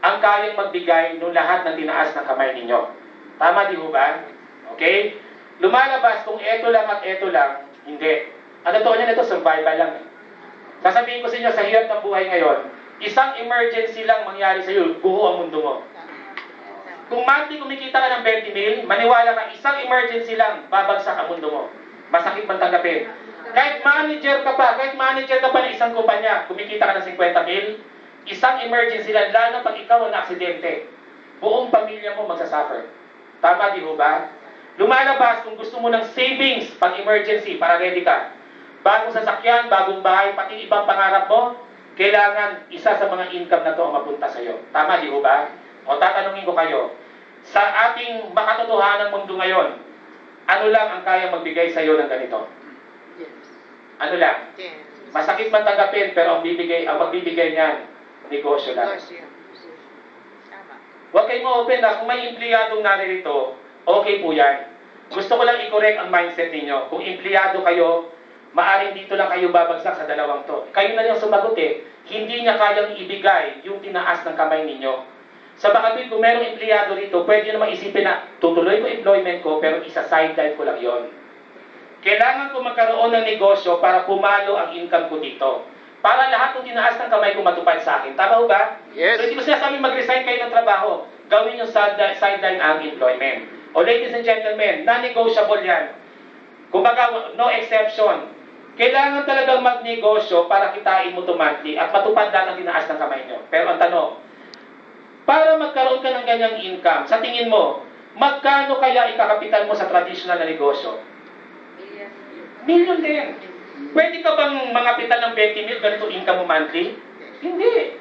ang kayang magbigay ng lahat ng tinaas ng kamay ninyo. Tama, di ho ba? Okay? Lumalabas kung eto lang at eto lang, hindi. Ang totoo niyan, ito survival lang. Sasabihin ko sa inyo, sa hirap ng buhay ngayon, isang emergency lang mangyari sa iyo, buho ang mundo mo. Kung monthly kumikita ka ng 20 mil, maniwala ka, isang emergency lang, babagsak ang mundo mo. Masakit man tanggapin. Kahit manager ka pa ng isang kumpanya, kumikita ka ng 50 mil, isang emergency lang, lalo pag ikaw ang aksidente, buong pamilya mo magsasuffer. Tama, di ba? Lumalabas kung gusto mo ng savings pag emergency para ready ka. Bagong sasakyan, bagong bahay, pati ibang pangarap mo, kailangan isa sa mga income na to ang mapunta sa iyo. Tama, di ba? O tatanungin ko kayo, sa ating makatotohanan mundo ngayon, ano lang ang kaya magbigay sa iyo ng ganito? Ano lang? Masakit man tanggapin, pero ang magbibigay niyan, negosyo lang. Huwag kayong open na kung may empleyadong naririto, okay po yan. Gusto ko lang i-correct ang mindset ninyo. Kung empleyado kayo, maaring dito lang kayo babagsak sa dalawang to. Kayo na lang sumagot eh. Hindi niya kayang ibigay yung tinaas ng kamay ninyo. Sa bakatid, kung merong empleyado rito, pwede nyo naman isipin na tutuloy ko employment ko, pero isa-sideline ko lang yon. Kailangan ko magkaroon ng negosyo para pumalo ang income ko dito. Para lahat ng tinaas ng kamay ko matupad sa akin. Tama ba? Yes. So, hindi ko sinasabi mag-resign kayo ng trabaho. Gawin yung sideline ang employment. O ladies and gentlemen, non-negotiable yan. Kumbaga, no exception. Kailangan talagang magnegosyo para kitain mo ito monthly at matupad lahat ang tinaas ng kamay nyo. Pero ang tanong, para magkaroon ka ng ganyang income, sa tingin mo, magkano kaya ikakapital mo sa traditional na negosyo? Million din. Pwede ka bang mangapital ng 20 mil, ganito income mo monthly? Hindi.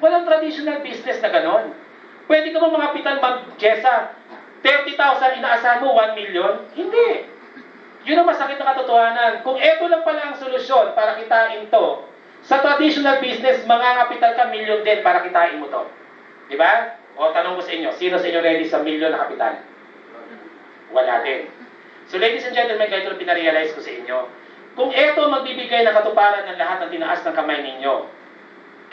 Walang traditional business na ganon. Pwede ka bang mangapital mag-Jessa, 30,000 inaasahan mo, 1 million? Hindi. Yun ang masakit na katotohanan. Kung eto lang pala ang solusyon para kitain to, sa traditional business, mangangapital ka million din para kitain mo to. Diba? O tanong ko sa inyo, sino sa inyo ready sa million na kapital? Wala din. So ladies and gentlemen, ganito na pinarealize ko sa inyo. Kung eto magbibigay na katuparan ng lahat ng tinaas ng kamay ninyo,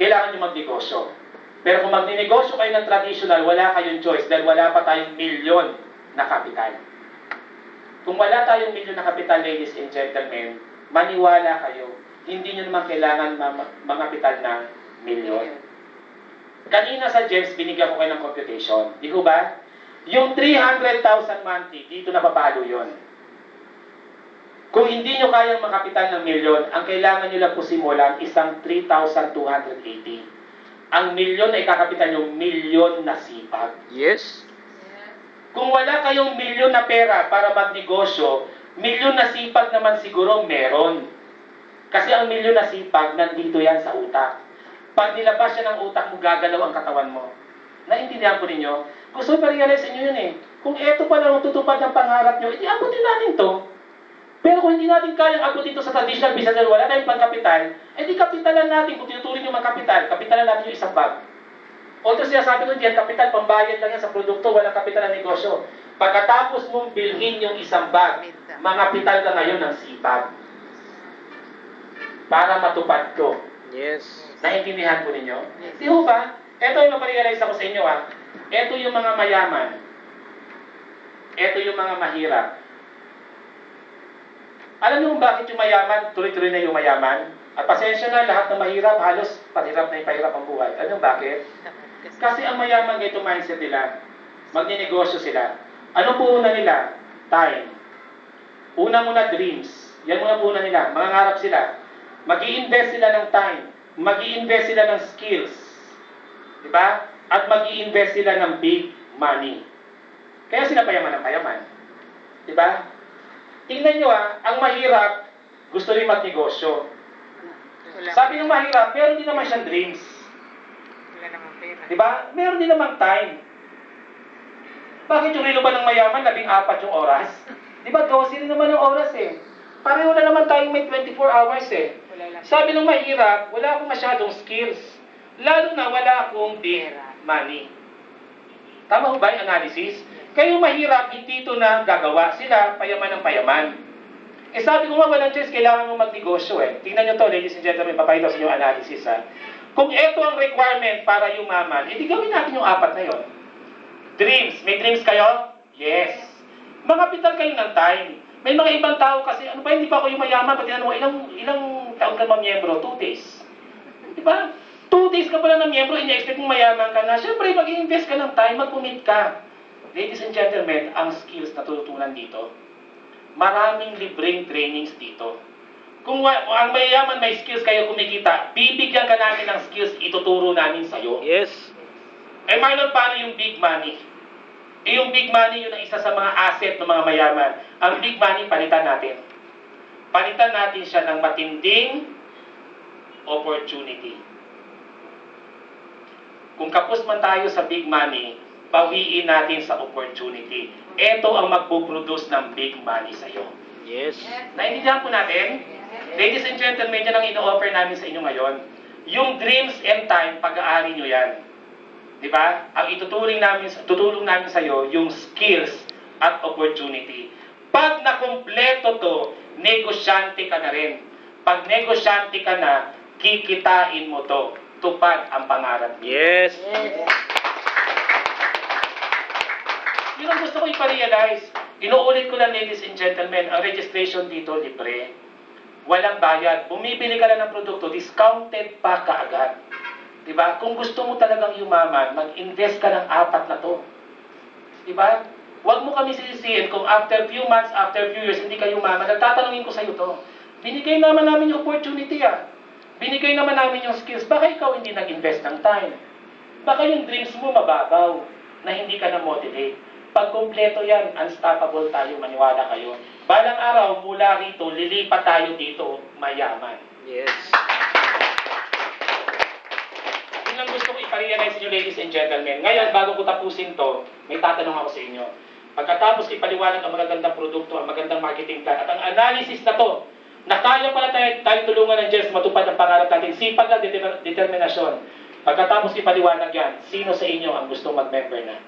kailangan nyo magnegosyo. Pero kung magninegosyo kayo ng traditional, wala kayong choice dahil wala pa tayong milyon na kapital. Kung wala tayong milyon na kapital, ladies and gentlemen, maniwala kayo, hindi nyo naman kailangan mangapital ng milyon. Kanina sa GEMS, binigyan ko kayo ng computation. Di ko ba? Yung 300,000 monthly, dito napapalo yun. Kung hindi nyo kayang makapital ng milyon, ang kailangan nyo lang po simulan isang 3,280. Ang milyon na ikakapital nyo, milyon na sipag. Yes. Kung wala kayong milyon na pera para magnegosyo, milyon na sipag naman siguro meron. Kasi ang milyon na sipag, nandito yan sa utak. Pag nilabas siya ng utak mo, gagalaw ang katawan mo. Naintindihan po ninyo? Gusto pa-realize nyo yun eh. Kung eto pa lang ang tutupad ng pangarap nyo, edi abutin natin to. Pero kung hindi natin kayang abutin to sa traditional business dahil wala tayong pangkapital, edi kapitalan natin. Kung tinutuloy nyo magkapital, kapitalan natin yung isang bag. Although sinasabi ko diyan, kapital, pambayad lang yan sa produkto, walang kapital na negosyo. Pagkatapos mong bilhin yung isang bag, mangapital ka ngayon ng sipag. Para matupad ko. Yes. Naintindihan po ninyo? Di ho ba? Ito yung naparealize ako sa inyo ha. Ito yung mga mayaman. Ito yung mga mahirap. Alam niyo kung bakit yung mayaman, tuloy-tuloy na yung mayaman? At pasensya na, lahat ng mahirap, halos pahirap na ipahirap ang buhay. Alam niyo bakit? Kasi ang mayaman ganito mindset nila, magninegosyo sila. Ano po una nila? Time. Una muna dreams. Yan muna po una nila. Mangangarap sila. Mag-i-invest sila ng time. Mag-i-invest sila ng skills. Diba? At mag-i-invest sila ng big money. Kaya sila payaman ng payaman. Diba? Tingnan nyo ang mahirap, gusto rin magnegosyo. Sabi ng mahirap, meron din naman siyang dreams. Wala namang pera. Diba? Meron din namang time. Bakit yung relo ba ng mayaman, 14 yung oras? Diba? 12 rin naman yung oras eh. Pareho na naman tayong may 24 hours eh. Sabi ng mahirap, wala akong masyadong skills. Lalo na wala akong big money. Tama ho ba yung analysis? Kayo mahirap, hindi ito na gagawa. Sila, payaman ng payaman. Eh sabi ko nga, walang choice, kailangan mo magnegosyo eh. Tingnan nyo to, ladies and gentlemen, papayos sa inyo analysis ha. Kung ito ang requirement para yumaman, edi gawin natin yung apat na yon. Dreams. May dreams kayo? Yes. Mangapital kayo ng time. May mga ibang tao kasi, ano ba, hindi pa ako yung mayaman, pati ano, ilang taon ka miyembro? 2 days. Di ba? 2 days ka pala na miyembro, ina-expect mong mayaman ka na. Siyempre, mag-invest ka ng time, mag-commit ka. Ladies and gentlemen, ang skills na tututunan dito, maraming libreng trainings dito. Kung ang mayayaman may skills kayo kumikita, bibigyan ka namin ng skills, ituturo namin sa'yo. Yes. Eh, Marlon, paano yung big money? Eh, yung big money, yun ang isa sa mga asset ng mga mayaman. Ang big money, palitan natin. Palitan natin siya ng matinding opportunity. Kung kapos man tayo sa big money, pawiin natin sa opportunity. Ito ang magpuproduce ng big money sa'yo. Yes. Naintindihan po natin? Ladies and gentlemen, yan ang ino-offer namin sa inyo ngayon. Yung dreams and time, pag-aari nyo yan. Di ba? Ang tutulong namin sa iyo yung skills at opportunity. Pag nakumpleto to, negosyante ka na rin. Pag negosyante ka na, kikitain mo to. Tupad ang pangarap mo. Yes. Yun ang gusto ko iparealize. Inuulit ko lang, ladies and gentlemen, ang registration dito libre. Walang bayad. Bumibili ka lang ng produkto, discounted pa kaagad. Diba? Kung gusto mo talagang yumaman, mag-invest ka ng 4 na to. Diba? Huwag mo kami sisisihin kung after few months, after few years, hindi ka yumaman. Nagtatanungin ko sa iyo to. Binigay naman namin yung opportunity Binigay naman namin yung skills. Baka ikaw hindi nag-invest ng time. Baka yung dreams mo mababaw na hindi ka na-motivate. Pag kumpleto yan, unstoppable tayo, maniwala kayo. Balang araw, mula rito, lilipat tayo dito, mayaman. Yes. Yun ang gusto ko iparealize nyo, ladies and gentlemen. Ngayon, bago ko tapusin to, may tatanong ako sa inyo. Pagkatapos ipaliwanag ang magagandang produkto, ang magandang marketing plan, at ang analysis na to, na kaya pala tayo tulungan ng Diyos matupad ang pangarap natin, sipag at determinasyon. Pagkatapos ipaliwanag yan, sino sa inyo ang gusto mag-member na?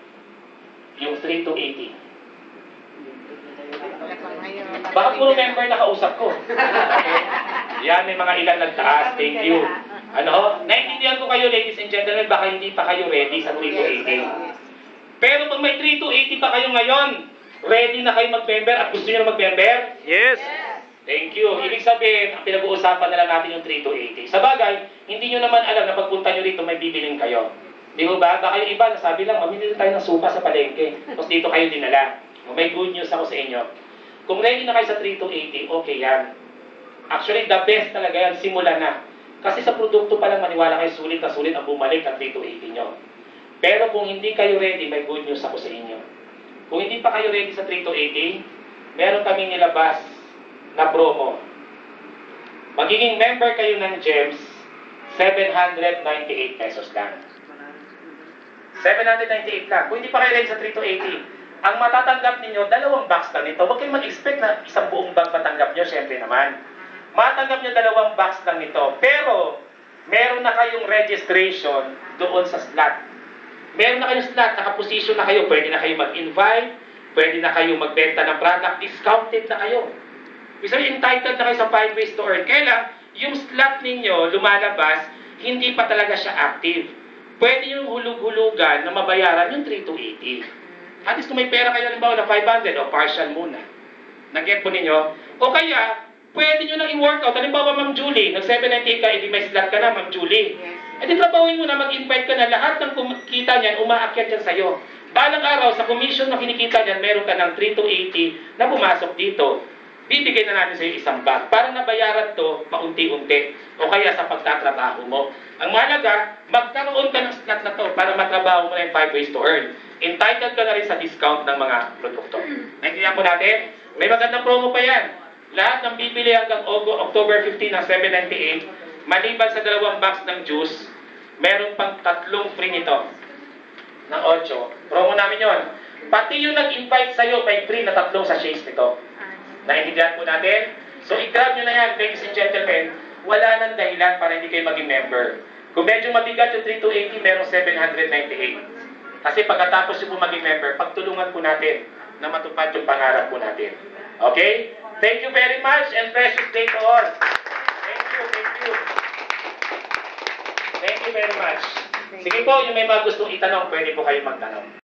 Yung 3 to 80. Baka puro member na kausap ko. Yan, may mga ilan nagtaas. Thank you. Ano? Naintindihan ko kayo, ladies and gentlemen, baka hindi pa kayo ready sa 3 to 80. Pero pag may 3 to 80 pa kayo ngayon, ready na kayo mag-member at gusto nyo na mag-member? Yes. Thank you. Ibig sabihin, ang pinag-uusapan na lang natin yung 3 to 80. Sa bagay, hindi nyo naman alam na pagpunta nyo rito, may bibiling kayo. Di ba? Baka yung iba, nasabi lang, mamili tayo ng suka sa palengke. Tapos dito kayo dinala. May good news ako sa inyo. Kung ready na kayo sa 3 to 80, okay yan. Actually, the best talaga yan, simula na. Kasi sa produkto pa lang maniwala kayo, sulit na sulit ang bumalik ang 3 to 80 nyo. Pero kung hindi kayo ready, may good news ako sa inyo. Kung hindi pa kayo ready sa 3 to 80, meron kaming nilabas na promo. Magiging member kayo ng GEMS, 798 pesos lang. 798 lang. Kung hindi pa kayo ready sa 3 to 80, ang matatanggap ninyo, 2 box lang nito. Huwag kayong mag-expect na isang buong bag matanggap nyo, syempre naman. Matanggap nyo 2 box lang nito. Pero, meron na kayong registration doon sa slot. Meron na kayong slot, nakaposition na kayo. Pwede na kayo mag-invite, pwede na kayo magbenta ng product, discounted na kayo. Ibig sabihin, entitled na kayo sa 5 ways to earn. Kaya lang, yung slot ninyo lumalabas, hindi pa talaga siya active. Pwede yung hulug-hulugan na mabayaran yung 3 to 80. At least kung may pera kayo, halimbawa na 500 o partial muna. Nag-get po ninyo? O kaya, pwede nyo nang i-workout. Halimbawa, Ma'am Julie, nag-798 ka, edi may slot ka na, Ma'am Julie. E di trabawin mo na, mag-invite ka na, lahat ng kumikita niyan, umaakyat yan sa'yo. Balang araw, sa commission na kinikita niyan, meron ka ng 3 to 80 na pumasok dito. Bibigay na natin sa'yo isang bag para nabayaran to paunti-unti o kaya sa pagtatrabaho mo. Ang mahalaga, magkaroon ka ng slot na to para matrabaho mo na yung 5 ways to earn. Entitled ka na rin sa discount ng mga produkto. Naintindihan po natin? May magandang promo pa yan. Lahat ng bibili hanggang October 15 ng 798, maliban sa 2 box ng juice, meron pang 3 free nito ng 8. Promo namin yon. Pati yung nag-invite sa'yo, may free na 3 sachets nito. Naintindihan po natin? So, i-grab nyo na yan, ladies and gentlemen. Wala nang dahilan para hindi kayo maging member. Kung medyo mabigat yung 3 to 80, merong 798. Kasi pagkatapos yung maging member, pagtulungan po natin na matupad yung pangarap po natin. Okay? Thank you very much and precious day to all. Thank you, thank you. Thank you very much. Sige po, yung may mga gustong itanong, pwede po kayo magtanong.